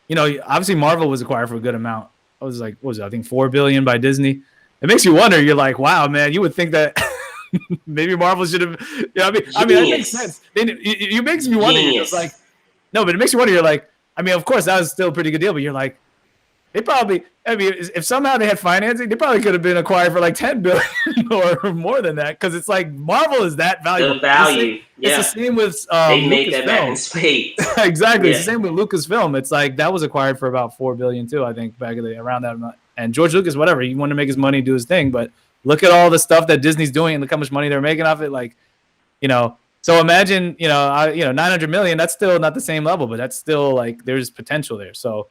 obviously Marvel was acquired for a good amount. I was like, what was it? I think $4 billion by Disney. It makes you wonder. You're like, wow, man, you would think that maybe Marvel should have. I mean, that makes sense. It makes me wonder. You're just like, no, but it makes you wonder. You're like, I mean, of course, that was still a pretty good deal, but you're like, they probably, I mean, if somehow they had financing, they probably could have been acquired for like 10 billion or more than that. Because it's like Marvel is that valuable. The value, it's the same with they made that back in spades. Exactly, it's the same with Lucasfilm. It's like that was acquired for about $4 billion too, I think, back around that amount. And George Lucas, whatever, he wanted to make his money, do his thing. But look at all the stuff that Disney's doing and look how much money they're making off it. Like, so imagine, 900 million. That's still not the same level, but that's still like there's potential there. So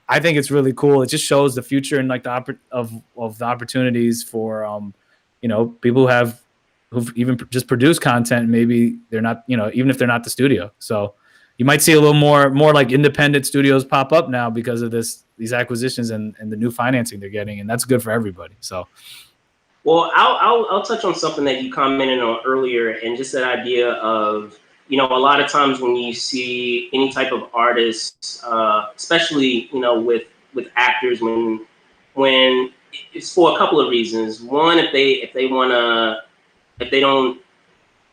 I think it's really cool. It just shows the future and like the opportunities for people who've even just produced content. Maybe they're not, even if they're not the studio. So you might see a little more like independent studios pop up now because of these acquisitions and the new financing they're getting, and that's good for everybody. So. Well, I'll touch on something that you commented on earlier, and just that idea of, a lot of times when you see any type of artists, especially, with actors, when it's for a couple of reasons. One, if they don't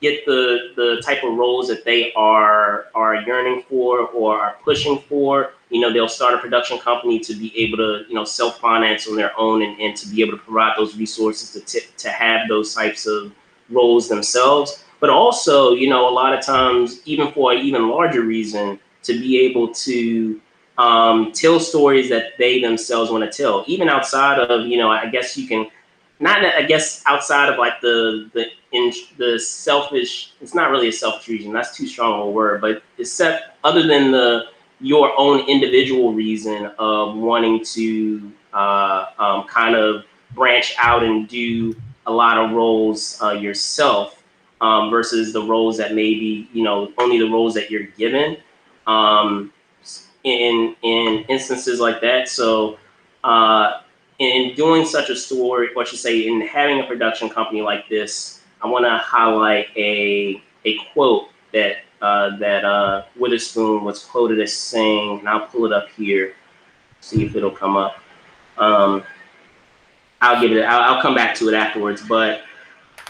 get the type of roles that they are yearning for or are pushing for, they'll start a production company to be able to, self-finance on their own and to be able to provide those resources to have those types of roles themselves. But also, a lot of times, even for an even larger reason, to be able to tell stories that they themselves want to tell, even outside of, I guess you can, not, I guess, outside of like the selfish, it's not really a selfish reason, that's too strong a word, but except other than your own individual reason of wanting to kind of branch out and do a lot of roles yourself, versus the roles that maybe, only the roles that you're given in instances like that. So in doing such a story, what you say, in having a production company like this, I want to highlight a quote that Witherspoon was quoted as saying, and I'll pull it up here, see if it'll come up. I'll come back to it afterwards, but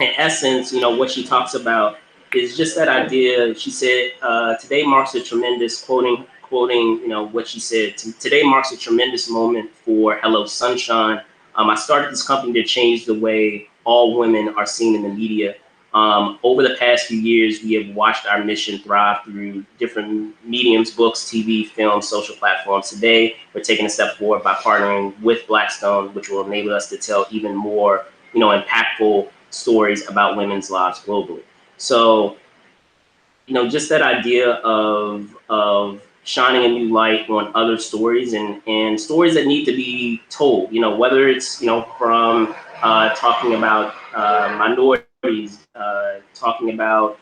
in essence, what she talks about is just that idea. She said, today marks a tremendous, quoting, what she said, today marks a tremendous moment for Hello Sunshine. I started this company to change the way all women are seen in the media. Over the past few years, we have watched our mission thrive through different mediums, books, TV, film, social platforms. Today, we're taking a step forward by partnering with Blackstone, which will enable us to tell even more, impactful stories about women's lives globally. So, just that idea of shining a new light on other stories and stories that need to be told, whether it's, from talking about minorities, talking about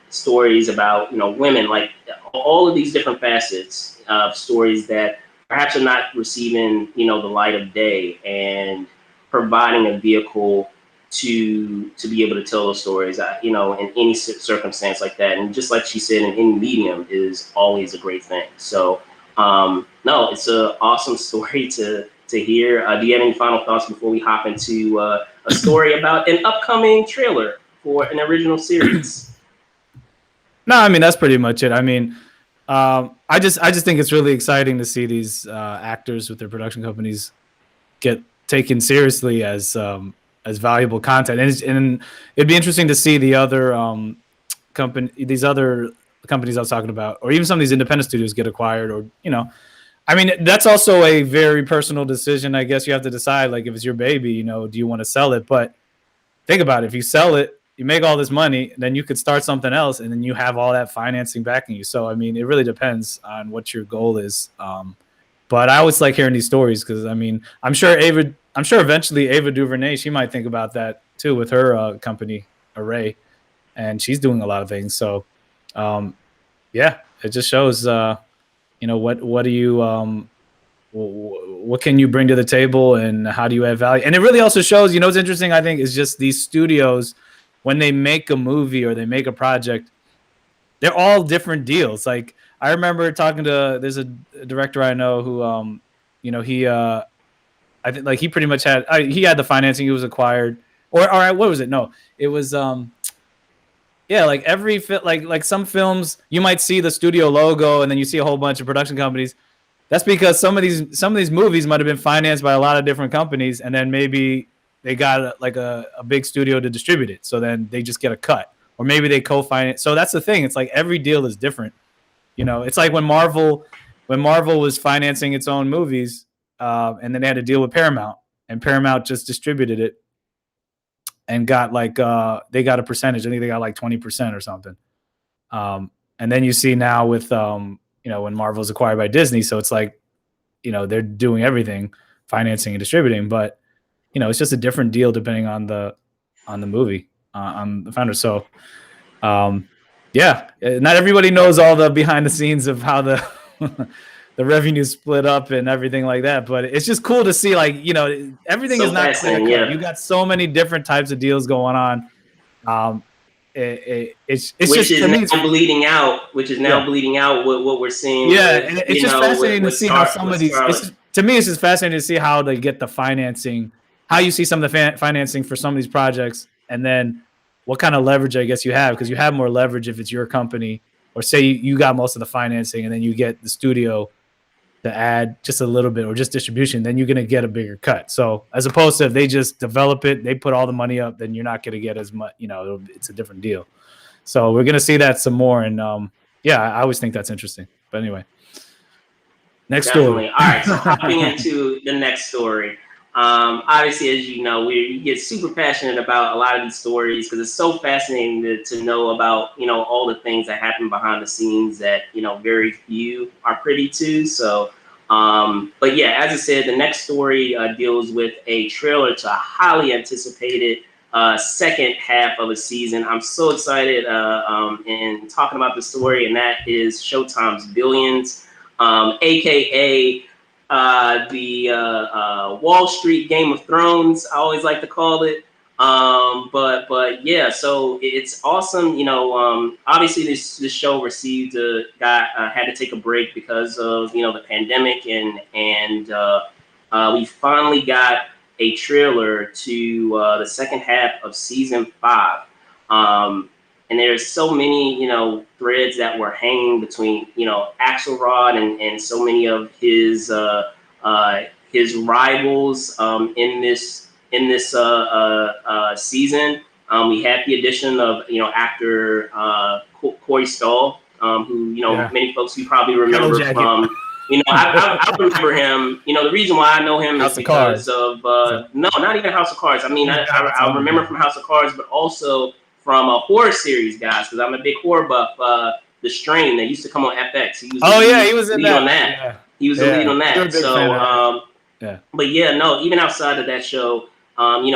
stories about, women, like all of these different facets of stories that perhaps are not receiving, the light of day, and providing a vehicle to be able to tell those stories, in any circumstance like that. And just like she said, in any medium is always a great thing. So, no, it's an awesome story to hear. Do you have any final thoughts before we hop into a story about an upcoming trailer for an original series? No, I mean, that's pretty much it. I mean, I just think it's really exciting to see these actors with their production companies get taken seriously as valuable content, and it'd be interesting to see the other these other companies I was talking about, or even some of these independent studios get acquired, or I mean, that's also a very personal decision. I guess you have to decide, like, if it's your baby, do you want to sell it? But think about it. If you sell it, you make all this money, then you could start something else, and then you have all that financing backing you. So I mean, it really depends on what your goal is. But I always like hearing these stories because I mean, I'm sure eventually Ava DuVernay, she might think about that too with her company Array, and she's doing a lot of things. So yeah, it just shows what do you what can you bring to the table and how do you add value? And it really also shows, what's interesting, I think, is just these studios, when they make a movie or they make a project, they're all different deals. Like I remember there's a director I know who, he, I think like he pretty much he had the financing, he was acquired or what was it? No, it was, yeah, like like some films, you might see the studio logo and then you see a whole bunch of production companies. That's because some of these movies might have been financed by a lot of different companies, and then maybe they got like a big studio to distribute it. So then they just get a cut, or maybe they co-finance. So that's the thing. It's like every deal is different. It's like when Marvel was financing its own movies, and then they had to deal with Paramount, and Paramount just distributed it and got like they got a percentage. I think they got like 20% or something. And then you see now with when Marvel's acquired by Disney, so it's like, they're doing everything, financing and distributing, but it's just a different deal depending on the movie, on the founder. So, yeah, not everybody knows all the behind the scenes of how the the revenue split up and everything like that, but it's just cool to see, like, everything is not clear cut. Yeah. You got so many different types of deals going on. It's which just is now bleeding out. Which is now bleeding out what we're seeing. Yeah, and it's just fascinating to see how some of these. To me, it's just fascinating to see how they get the financing. How you see some of the financing for some of these projects, and then what kind of leverage I guess you have, because you have more leverage if it's your company, or say you got most of the financing, and then you get the studio to add just a little bit or just distribution, then you're going to get a bigger cut. So as opposed to if they just develop it, they put all the money up, then you're not going to get as much, it's a different deal. So we're going to see that some more. And yeah, I always think that's interesting. But anyway, next story. All right, so hopping into the next story. Obviously, as you know, we get super passionate about a lot of these stories because it's so fascinating to know about, all the things that happen behind the scenes that, very few are privy to. So, but yeah, as I said, the next story deals with a trailer to a highly anticipated second half of a season. I'm so excited in talking about the story, and that is Showtime's Billions, aka the Wall Street Game of Thrones, I always like to call it. But yeah, so it's awesome. Obviously this show received had to take a break because of the pandemic, and we finally got a trailer to the second half of season 5. And there's so many, threads that were hanging between, Axelrod and so many of his rivals in this season. We had the addition of, actor Corey Stoll, who, many folks you probably remember from. I remember him. The reason why I know him is because of no, not even House of Cards. I mean, I remember from House of Cards, but also from a horror series, guys, because I'm a big horror buff. The Strain that used to come on FX. He was in that. On that. Yeah. He was the lead on that. So, but yeah, no, even outside of that show,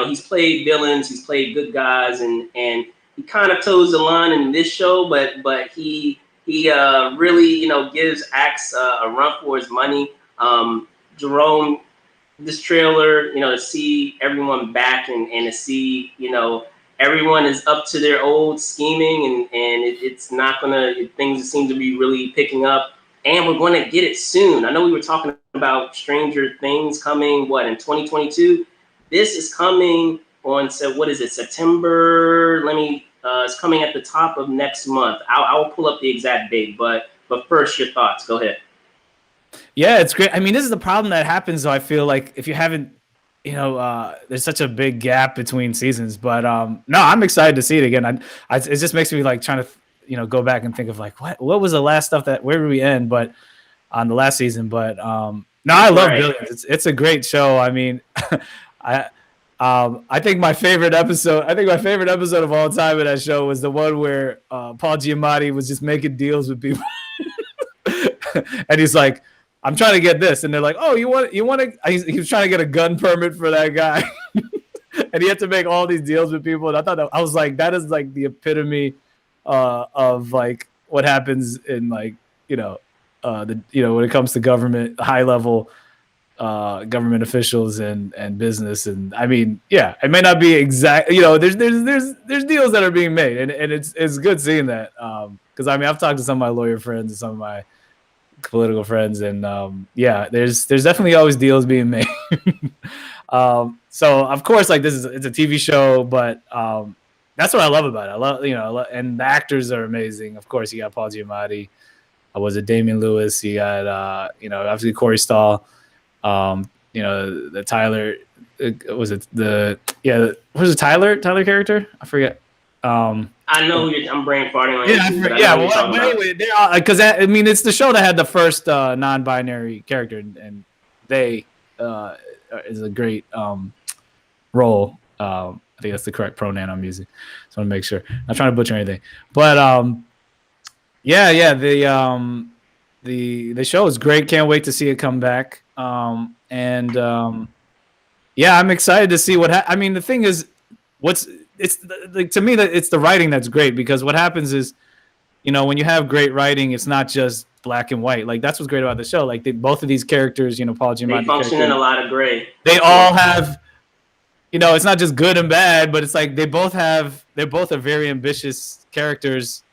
he's played villains, he's played good guys, and he kind of toes the line in this show, but he really, gives Axe a run for his money. Jerome, this trailer, to see everyone back and to see, everyone is up to their old scheming, and it's not things seem to be really picking up, and we're going to get it soon. I know we were talking about Stranger Things coming, in 2022? This is coming on, what is it, September? It's coming at the top of next month. I'll pull up the exact date, but first, your thoughts. Go ahead. Yeah, it's great. I mean, this is the problem that happens, though. I feel like if you haven't, there's such a big gap between seasons. But no, I'm excited to see it again. It just makes me like trying to, go back and think of like what was the last stuff where did we end? But on the last season. But no, I love Billions. It's a great show. I mean, I think my favorite episode of all time in that show was the one where Paul Giamatti was just making deals with people, and he's like, "I'm trying to get this," and they're like, "Oh, you want to?" He was trying to get a gun permit for that guy, and he had to make all these deals with people. And I was like, that is like the epitome of like what happens in like when it comes to government, high level government officials and business. And I mean, yeah, it may not be exact, there's deals that are being made, and it's good seeing that. Because I mean, I've talked to some of my lawyer friends and some of my political friends, and yeah, there's definitely always deals being made. So of course, like it's a TV show, but that's what I love about it. And the actors are amazing. Of course, you got Paul Giamatti. Was it Damian Lewis? You got obviously Corey Stahl. The Tyler, was it was it Tyler character? I forget. I know I'm brain farting on it. But anyway, because I mean, it's the show that had the first non-binary character, and they is a great role. I think that's the correct pronoun I'm using. So I want to make sure. I'm not trying to butcher anything, but the show is great. Can't wait to see it come back. I'm excited to see I mean, the thing is, to me that it's the writing that's great, because what happens is, when you have great writing, it's not just black and white. Like that's what's great about the show. Like both of these characters, Paul Giamatti, they function in a lot of gray. They all have, it's not just good and bad, but it's like they're both are very ambitious characters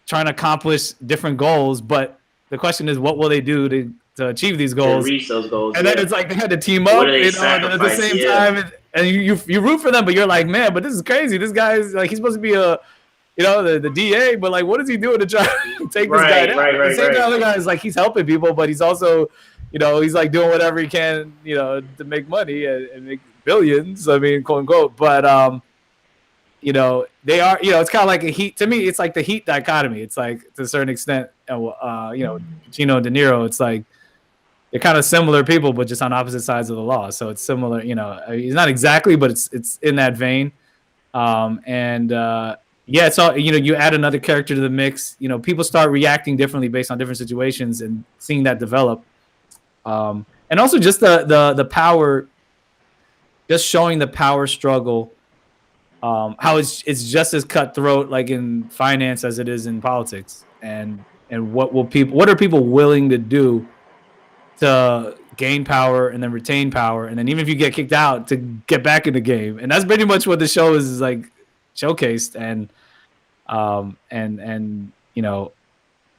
trying to accomplish different goals. But the question is, what will they do to achieve these goals? To reach those goals. And then it's like they had to team up, and at the same time, and you root for them, but you're like, man, but this is crazy. This guy is like, he's supposed to be the DA, but like, what is he doing to try to take this guy down? At the same time, the guy is like, he's helping people, but he's also, he's like doing whatever he can, to make money and make billions. I mean, quote unquote. But they are, it's kind of like a Heat. To me, it's like the Heat dichotomy. It's like, to a certain extent, Pacino and De Niro, it's like they're kind of similar people, but just on opposite sides of the law. So it's similar, it's not exactly, but it's in that vein. It's all, you add another character to the mix, people start reacting differently based on different situations, and seeing that develop. And also just the power, just showing the power struggle, how it's just as cutthroat like in finance as it is in politics, and what are people willing to do to gain power and then retain power, and then even if you get kicked out, to get back in the game. And that's pretty much what the show is like showcased. And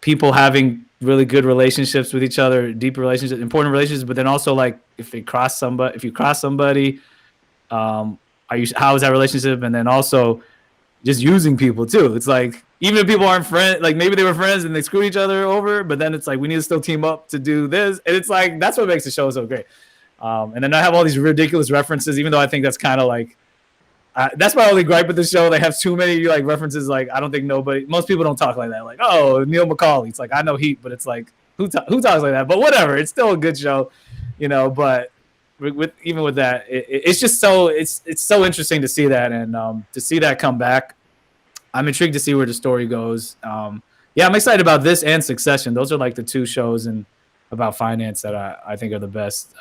people having really good relationships with each other, deep relationships, important relationships, but then also like if you cross somebody, how is that relationship? And then also just using people too. It's like, even if people aren't friends, like maybe they were friends and they screwed each other over, but then it's like, we need to still team up to do this. And it's like, that's what makes the show so great. And then I have all these ridiculous references, even though I think that's kind of like, that's my only gripe with the show. They have too many like references. Like, I don't think most people don't talk like that. Like, oh, Neil McCauley. It's like, I know Heat, but it's like, who talks like that? But whatever. It's still a good show, but even with that, it's just it's so interesting to see that, and to see that come back. I'm intrigued to see where the story goes. I'm excited about this and Succession. Those are like the two shows about finance that I think are the best.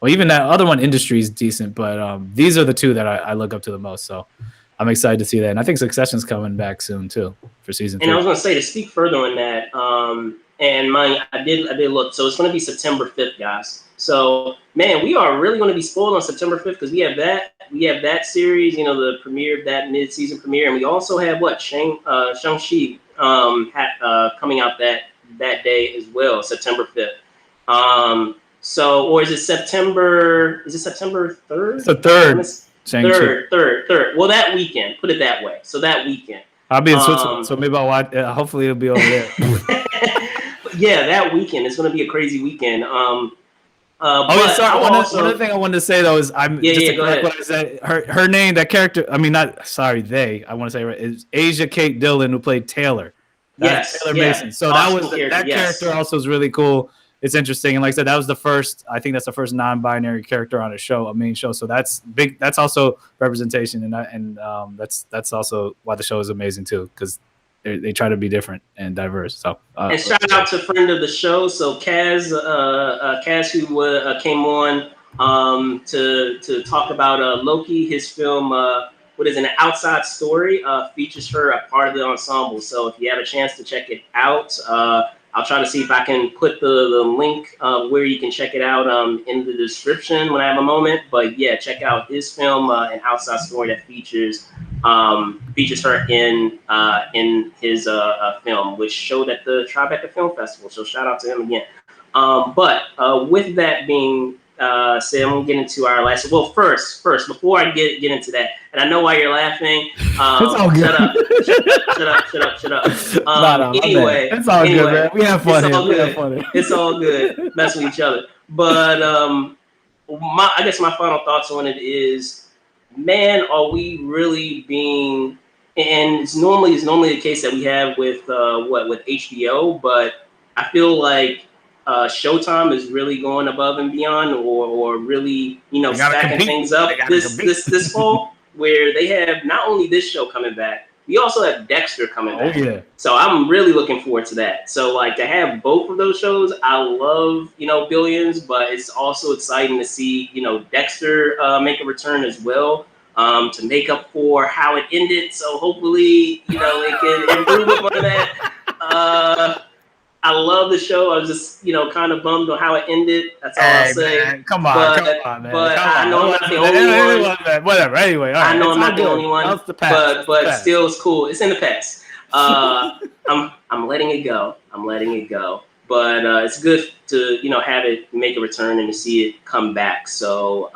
Even that other one, Industry, is decent, but these are the two that I look up to the most. So I'm excited to see that, and I think Succession's coming back soon too for season 3. And I was going to say, to speak further on that, I did look. So it's going to be September 5th, guys. So, man, we are really going to be spoiled on September 5th, because we have that series, the premiere of that mid-season premiere, and we also have Shang-Chi coming out that day as well, September 5th. Or is it September 3rd? It's the 3rd. Third. Well, that weekend, put it that way. So that weekend. I'll be in Switzerland, so maybe I'll watch. Hopefully, it'll be over there. Yeah, that weekend is going to be a crazy weekend. One other thing I wanted to say though is go ahead. What I said. Her name, that character. I mean, I want to say right, is Asia Kate Dillon, who played Taylor. Yes, Taylor Mason. So awesome that character also is really cool. it's interesting. And like I said, that was the first. I think that's the first non-binary character on a main show. So that's big. That's also representation, and that's also why the show is amazing too, because they try to be different and diverse. So and shout out to friend of the show, so Kaz, Kaz, who came on to talk about Loki. His film, what is it, An Outside Story, features her a part of the ensemble. So if you have a chance to check it out, I'll try to see if I can put the link where you can check it out in the description when I have a moment. But yeah, check out his film, An Outside Story, that features her in his film, which showed at the Tribeca Film Festival. So shout out to him again. But with that being said, I'm gonna get into our last. Well, first, before I get into that, and I know why you're laughing. It's all good. Shut up. Anyway, it's all good, man. We have fun. It's all good. It's all good. Messing with each other. But I guess my final thoughts on it is, man, are we really being? And it's normally the case that we have with with HBO, but I feel like Showtime is really going above and beyond, or really stacking things up this fall, where they have not only this show coming back, we also have Dexter coming back. Yeah. So I'm really looking forward to that. So like to have both of those shows, I love Billions, but it's also exciting to see Dexter make a return as well. To make up for how it ended, so hopefully it can improve upon that. I love the show. I was just, kind of bummed on how it ended. That's all I'll say. Man, come on, man. But I know I'm not the only one. Whatever. Anyway, all right. I know I'm not the only one. That's the past. But still, it's cool. It's in the past. I'm letting it go. But it's good to have it make a return and to see it come back. So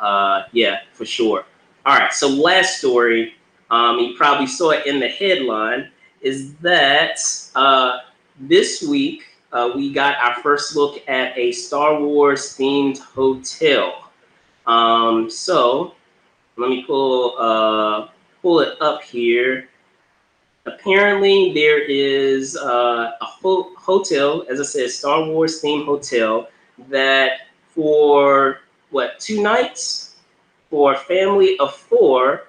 yeah, for sure. All right. So last story. You probably saw it in the headline. Is that this week? We got our first look at a Star Wars themed hotel. So let me pull it up here. Apparently there is a hotel, as I said, Star Wars themed hotel that for 2 nights for a family of 4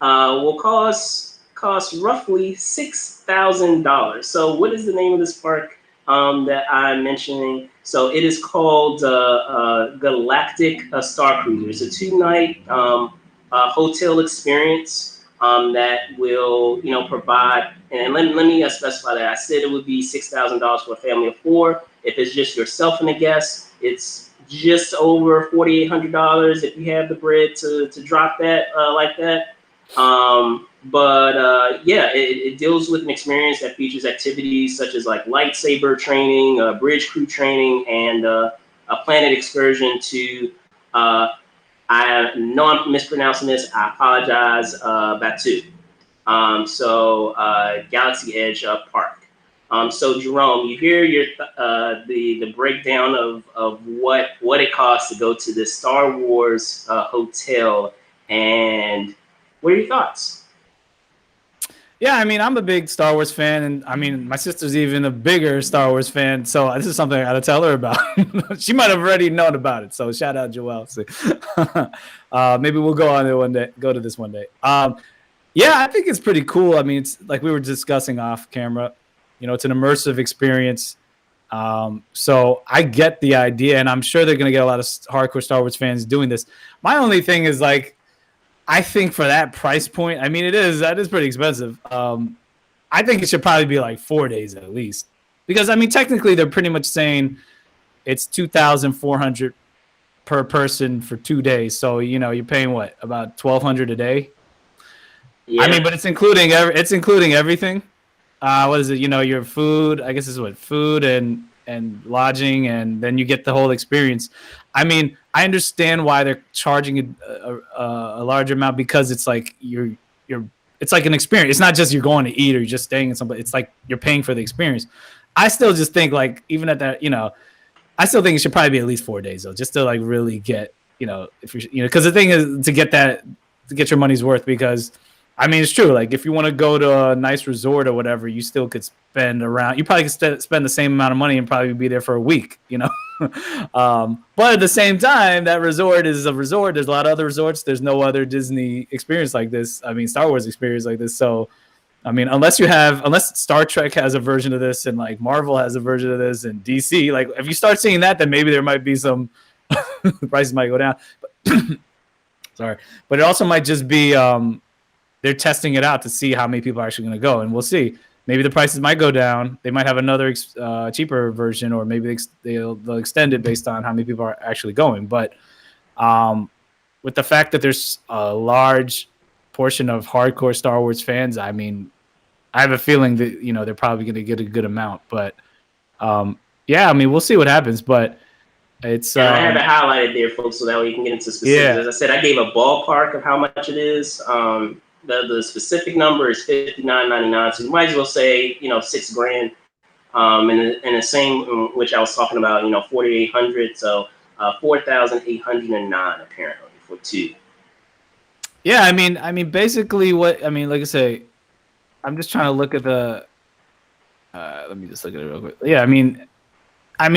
will cost roughly $6,000. So what is the name of this park that I'm mentioning? So it is called Galactic Star Cruiser. It's a 2-night hotel experience that will provide. And let me specify that. I said it would be $6,000 for a family of 4. If it's just yourself and a guest, it's just over $4,800 if you have the bread to drop that like that. Yeah, it deals with an experience that features activities such as like lightsaber training, bridge crew training, and a planet excursion to, I know I'm mispronouncing this, I apologize, Batu. Galaxy Edge Park. So Jerome, you hear the breakdown of what it costs to go to this Star Wars hotel, and what are your thoughts? Yeah, I mean, I'm a big Star Wars fan, and I mean, my sister's even a bigger Star Wars fan, so this is something I got to tell her about. She might have already known about it, so shout out Joelle. Maybe we'll go on there one day. Go to this one day. Yeah, I think it's pretty cool. I mean, it's like we were discussing off camera. It's an immersive experience. So I get the idea, and I'm sure they're going to get a lot of hardcore Star Wars fans doing this. My only thing is like, I think for that price point, I mean, that is pretty expensive. I think it should probably be like 4 days at least, because I mean, technically they're pretty much saying it's $2,400 per person for 2 days. So, you're paying what, about $1,200 a day? Yeah. I mean, but it's including everything. What is it? Your food, I guess is what, food and lodging, and then you get the whole experience. I mean, I understand why they're charging a larger amount, because it's like it's like an experience. It's not just you're going to eat or you're just staying in somebody. It's like you're paying for the experience. I still just think like, even at that, I still think it should probably be at least 4 days though, just to like really get, if you're, because the thing is to get your money's worth, because I mean, it's true. Like, if you want to go to a nice resort or whatever, you still could spend around. You probably could spend the same amount of money and probably be there for a week. But at the same time, that resort is a resort. There's a lot of other resorts. There's no other Disney experience like this. I mean, Star Wars experience like this. So, I mean, unless Star Trek has a version of this and like Marvel has a version of this and DC, like if you start seeing that, then maybe there might be some the prices might go down. But, sorry, but it also might just be they're testing it out to see how many people are actually going to go, and we'll see. Maybe the prices might go down. They might have another cheaper version, or maybe they'll extend it based on how many people are actually going. But with the fact that there's a large portion of hardcore Star Wars fans, I mean, I have a feeling that they're probably going to get a good amount. But yeah, I mean, we'll see what happens. But it's I have it highlighted there, folks, so that way you can get into specifics. Yeah. As I said, I gave a ballpark of how much it is. The specific number is $59.99, so you might as well say $6,000. And the same which I was talking about, $4,800, so $4,809 apparently for two. Yeah, I mean, basically like I say, I'm just trying to look at the. Let me just look at it real quick. Yeah, I mean,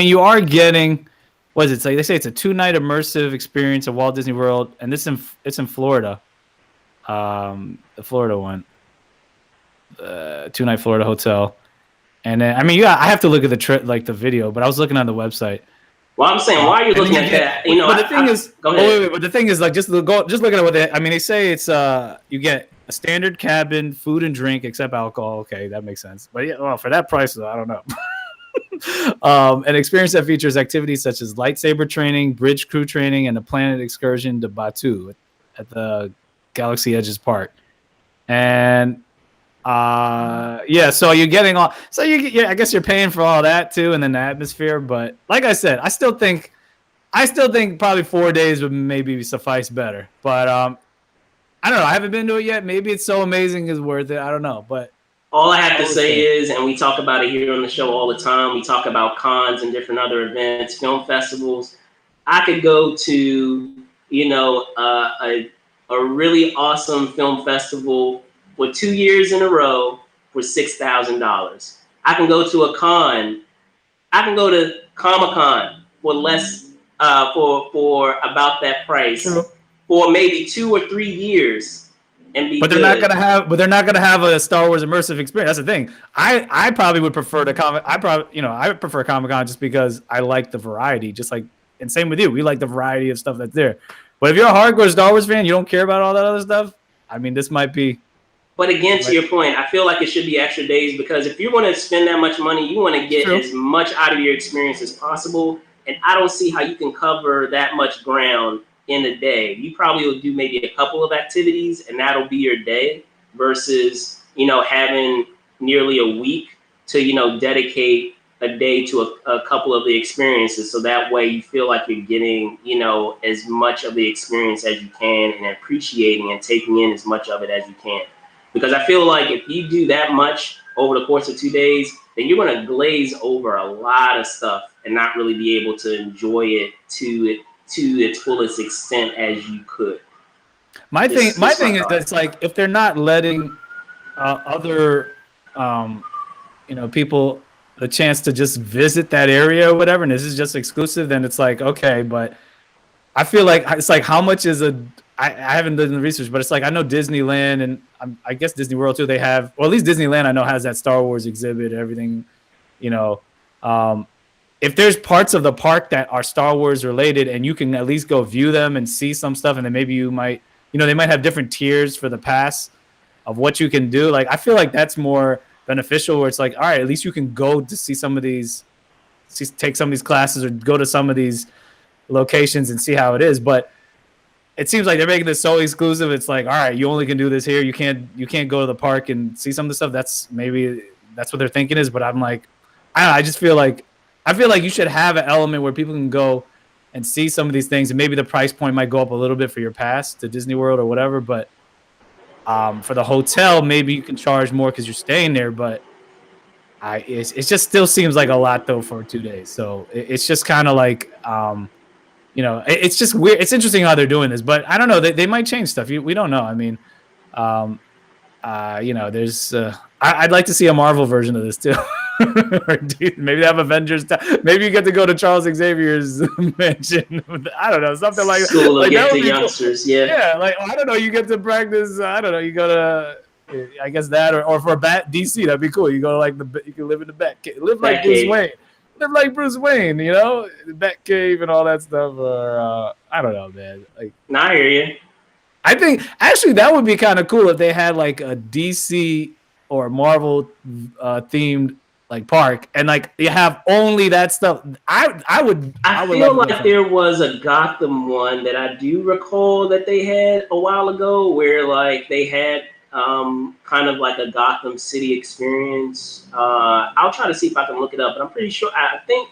you are getting. What is it? Like they say it's a 2-night immersive experience at Walt Disney World, and it's in Florida. The Florida one, 2-night Florida hotel, and then I have to look at the video, but I was looking on the website. Well, I'm saying, why are you looking at that? But the thing is, but the thing is, like, just looking at what they say it's you get a standard cabin, food and drink except alcohol. Okay, that makes sense. But yeah, well, for that price, I don't know. An experience that features activities such as lightsaber training, bridge crew training, and a planet excursion to Batuu at the Galaxy Edges Park. And so you're getting all. So I guess you're paying for all that too, and then the atmosphere. But like I said, I still think probably 4 days would maybe suffice better. But I don't know. I haven't been to it yet. Maybe it's so amazing it's worth it. I don't know. But all I have to say is, and we talk about it here on the show all the time, we talk about cons and different other events, film festivals. I could go to, a really awesome film festival for 2 years in a row for $6,000. I can go to a con. I can go to Comic-Con for less, for about that price, for maybe 2 or 3 years. But they're not gonna have a Star Wars immersive experience. That's the thing. I probably would prefer to I prefer Comic-Con just because I like the variety. Just like, and same with you, we like the variety of stuff that's there. But if you're a hardcore Star Wars fan, you don't care about all that other stuff. I mean, this might be. But again, to your point, I feel like it should be extra days, because if you're going to spend that much money, you want to get as much out of your experience as possible. And I don't see how you can cover that much ground in a day. You probably will do maybe a couple of activities, and that'll be your day, versus having nearly a week to dedicate a day to a couple of the experiences, so that way you feel like you're getting as much of the experience as you can, and appreciating and taking in as much of it as you can. Because I feel like if you do that much over the course of 2 days, then you're going to glaze over a lot of stuff and not really be able to enjoy it to its fullest extent as you could. My thing is that it's like, if they're not letting other people the chance to just visit that area or whatever, and this is just exclusive, then it's like, okay. But I feel like it's like, how much is I haven't done the research, but it's like, I know Disneyland and I guess Disney World too, they have, or at least Disneyland I know has that Star Wars exhibit, everything, if there's parts of the park that are Star Wars related and you can at least go view them and see some stuff, and then maybe you might, they might have different tiers for the pass of what you can do. Like, I feel like that's more beneficial, where it's like, all right, at least you can go to see some of these, take some of these classes, or go to some of these locations and see how it is. But it seems like they're making this so exclusive. It's like, all right, you only can do this here. You can't go to the park and see some of the stuff. That's what they're thinking is. But I'm like, I just feel like, you should have an element where people can go and see some of these things, and maybe the price point might go up a little bit for your pass to Disney World or whatever. But for the hotel, maybe you can charge more because you're staying there. But it just still seems like a lot though for 2 days. So it's just kind of like, it's just weird. It's interesting how they're doing this, but I don't know. They might change stuff. We don't know. I mean, there's I'd like to see a Marvel version of this too. Maybe they have Avengers. Maybe you get to go to Charles Xavier's mansion. I don't know, something like School of like that would Gifted be cool. Youngsters, yeah. Yeah, like I don't know, you get to practice. I don't know, you go to, I guess that, or for DC, that'd be cool. You go to like you can live in the live like Bruce Batcave. Wayne. Live like Bruce Wayne, the Batcave and all that stuff. Or I don't know, man. Like, Nah, I hear you. I think actually that would be kind of cool if they had like a DC or Marvel themed like park, and like you have only that stuff. I would feel love like there was a Gotham one that I do recall that they had a while ago, where like they had kind of like a Gotham City experience. I'll try to see if I can look it up, but I'm pretty sure I think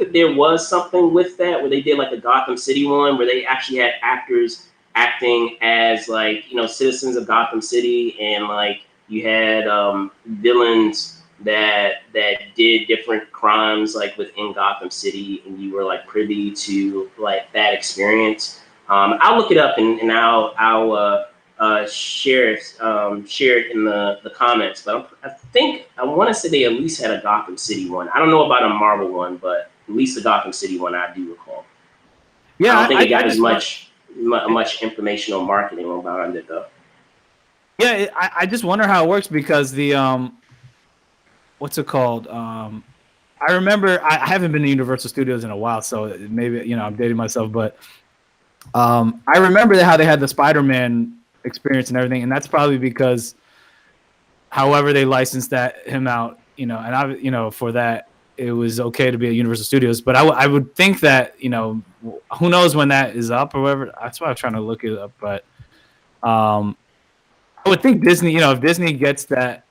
that there was something with that where they did like a Gotham City one where they actually had actors acting as like citizens of Gotham City, and like you had villains that did different crimes like within Gotham City, and you were like privy to like that experience. I'll look it up and I'll share it in the comments. But I want to say they at least had a Gotham City one. I don't know about a Marvel one, but at least the Gotham City one I do recall. Yeah, I don't think it got as much informational marketing around it though. Yeah, I just wonder how it works because the what's it called? I remember I haven't been to Universal Studios in a while, so maybe I'm dating myself, but I remember how they had the Spider-Man experience and everything, and that's probably because however they licensed him out, and I for that it was okay to be at Universal Studios, but I would think that who knows when that is up or whatever. That's why I'm trying to look it up, but I would think Disney, if Disney gets that.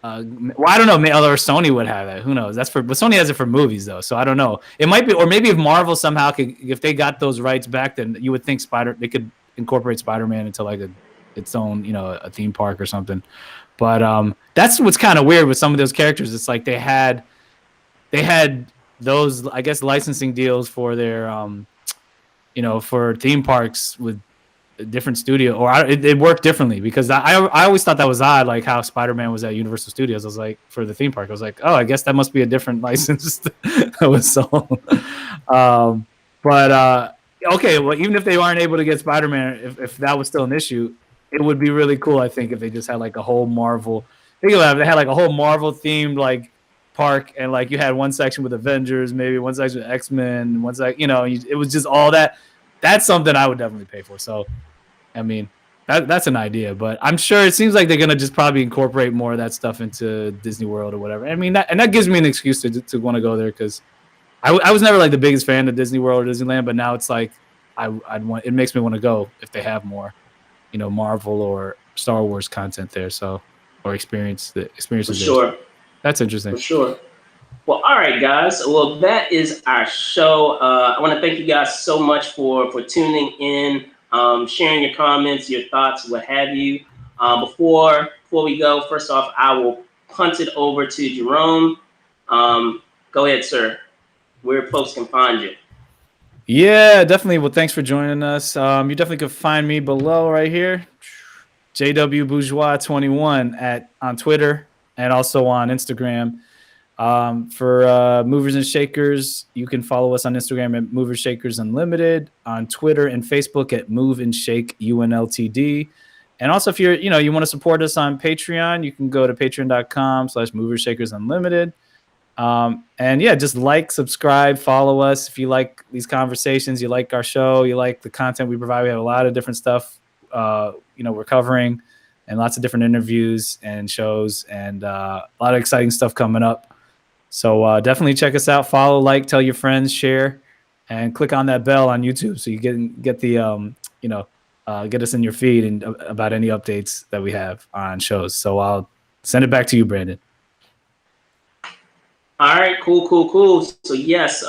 Well, I don't know. Or Sony would have that. Who knows? But Sony has it for movies though, so I don't know. It might be, or maybe if Marvel somehow if they got those rights back, then you would think they could incorporate Spider-Man into like its own, a theme park or something. But that's what's kind of weird with some of those characters. It's like they had those, I guess, licensing deals for their, for theme parks with a different studio, or it worked differently because I always thought that was odd, like how Spider-Man was at Universal Studios. I was like, for the theme park, I was like, oh, I guess that must be a different license that was sold. But okay, well, even if they aren't able to get Spider-Man, if that was still an issue, it would be really cool, I think, if they just had like a whole Marvel. Think about it, they had like a whole Marvel themed like park, and like you had one section with Avengers, maybe one section with X-Men, one side, it was just all that. That's something I would definitely pay for. So, I mean, that's an idea, but I'm sure it seems like they're gonna just probably incorporate more of that stuff into Disney World or whatever. I mean, that gives me an excuse to want to go there because I was never like the biggest fan of Disney World or Disneyland, but now it's like it makes me want to go if they have more, Marvel or Star Wars content there. So, or experiences. For sure. That's interesting. For sure. Well, all right, guys. Well, that is our show. I want to thank you guys so much for tuning in, sharing your comments, your thoughts, what have you. Before we go, first off, I will punt it over to Jerome. Go ahead, sir. Where folks can find you. Yeah, definitely. Well, thanks for joining us. You definitely could find me below right here, JW Bourgeois 21 on Twitter and also on Instagram. For Movers and Shakers, you can follow us on Instagram at Movers Shakers Unlimited, on Twitter and Facebook at Move and Shake UNLTD. And also, if you want to support us on Patreon, you can go to patreon.com/Movers Shakers Unlimited. And yeah, just like, subscribe, follow us. If you like these conversations, you like our show, you like the content we provide, we have a lot of different stuff, we're covering, and lots of different interviews and shows, and a lot of exciting stuff coming up. So definitely check us out. Follow, like, tell your friends, share, and click on that bell on YouTube so you get the get us in your feed and about any updates that we have on shows. So I'll send it back to you, Brandon. All right, cool. So yes,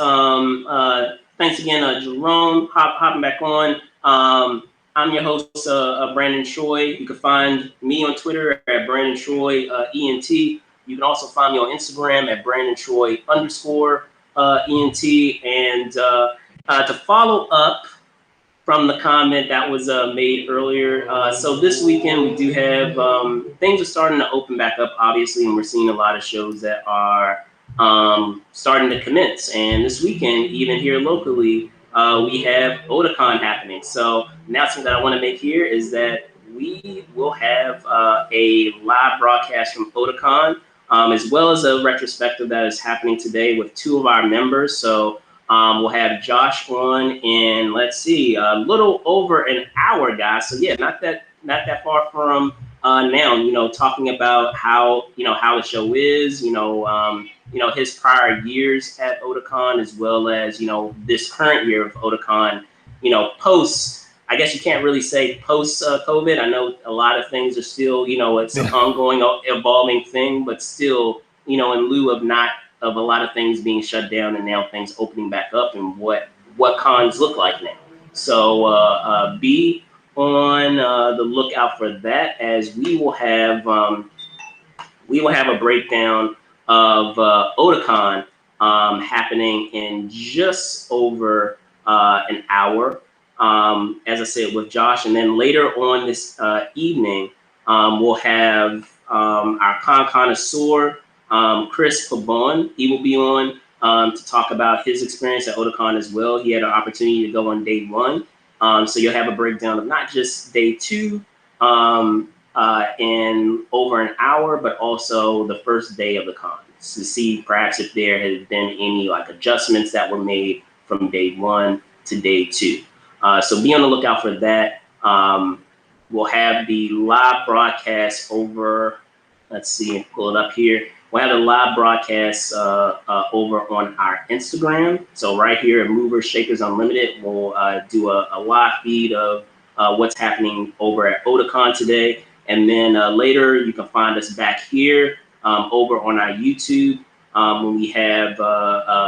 thanks again, Jerome, hopping back on. I'm your host, Brandon Troy. You can find me on Twitter at Brandon Troy ENT. You can also find me on Instagram at Brandon Troy _ENT. And to follow up from the comment that was made earlier. So this weekend we do have things are starting to open back up, obviously, and we're seeing a lot of shows that are starting to commence. And this weekend, even here locally, we have Otakon happening. So announcement that I want to make here is that we will have a live broadcast from Otakon, as well as a retrospective that is happening today with two of our members. So we'll have Josh on in, let's see, a little over an hour, guys. So yeah, not that far from now. You know, talking about how how the show is. His prior years at Otakon, as well as this current year of Otakon. Post. I guess you can't really say post COVID. I know a lot of things are still, it's an ongoing, evolving thing, but still, in lieu of not of a lot of things being shut down and now things opening back up, and what cons look like now. So be on the lookout for that, as we will have a breakdown of Otakon happening in just over an hour. As I said, with Josh, and then later on this evening, we'll have our con connoisseur, Chris Pabon. He will be on to talk about his experience at Otakon as well. He had an opportunity to go on day one. So you'll have a breakdown of not just day two in over an hour, but also the first day of the con, to see perhaps if there has been any like adjustments that were made from day one to day two. So be on the lookout for that. We'll have the live broadcast over, let's see, pull it up here. We'll have the live broadcast over on our Instagram. So right here at Movers Shakers Unlimited, we'll do a live feed of what's happening over at Otakon today. And then later you can find us back here over on our YouTube when we have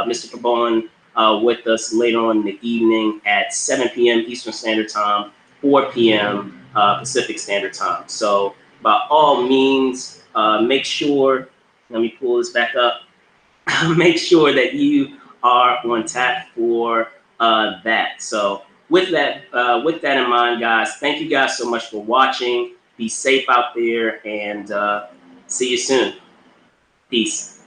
Mr. Pabon with us later on in the evening at 7 p.m. Eastern Standard Time, 4 p.m. Pacific Standard Time. So by all means, make sure, let me pull this back up, make sure that you are on tap for that. So with that in mind, guys, thank you guys so much for watching. Be safe out there, and see you soon. Peace.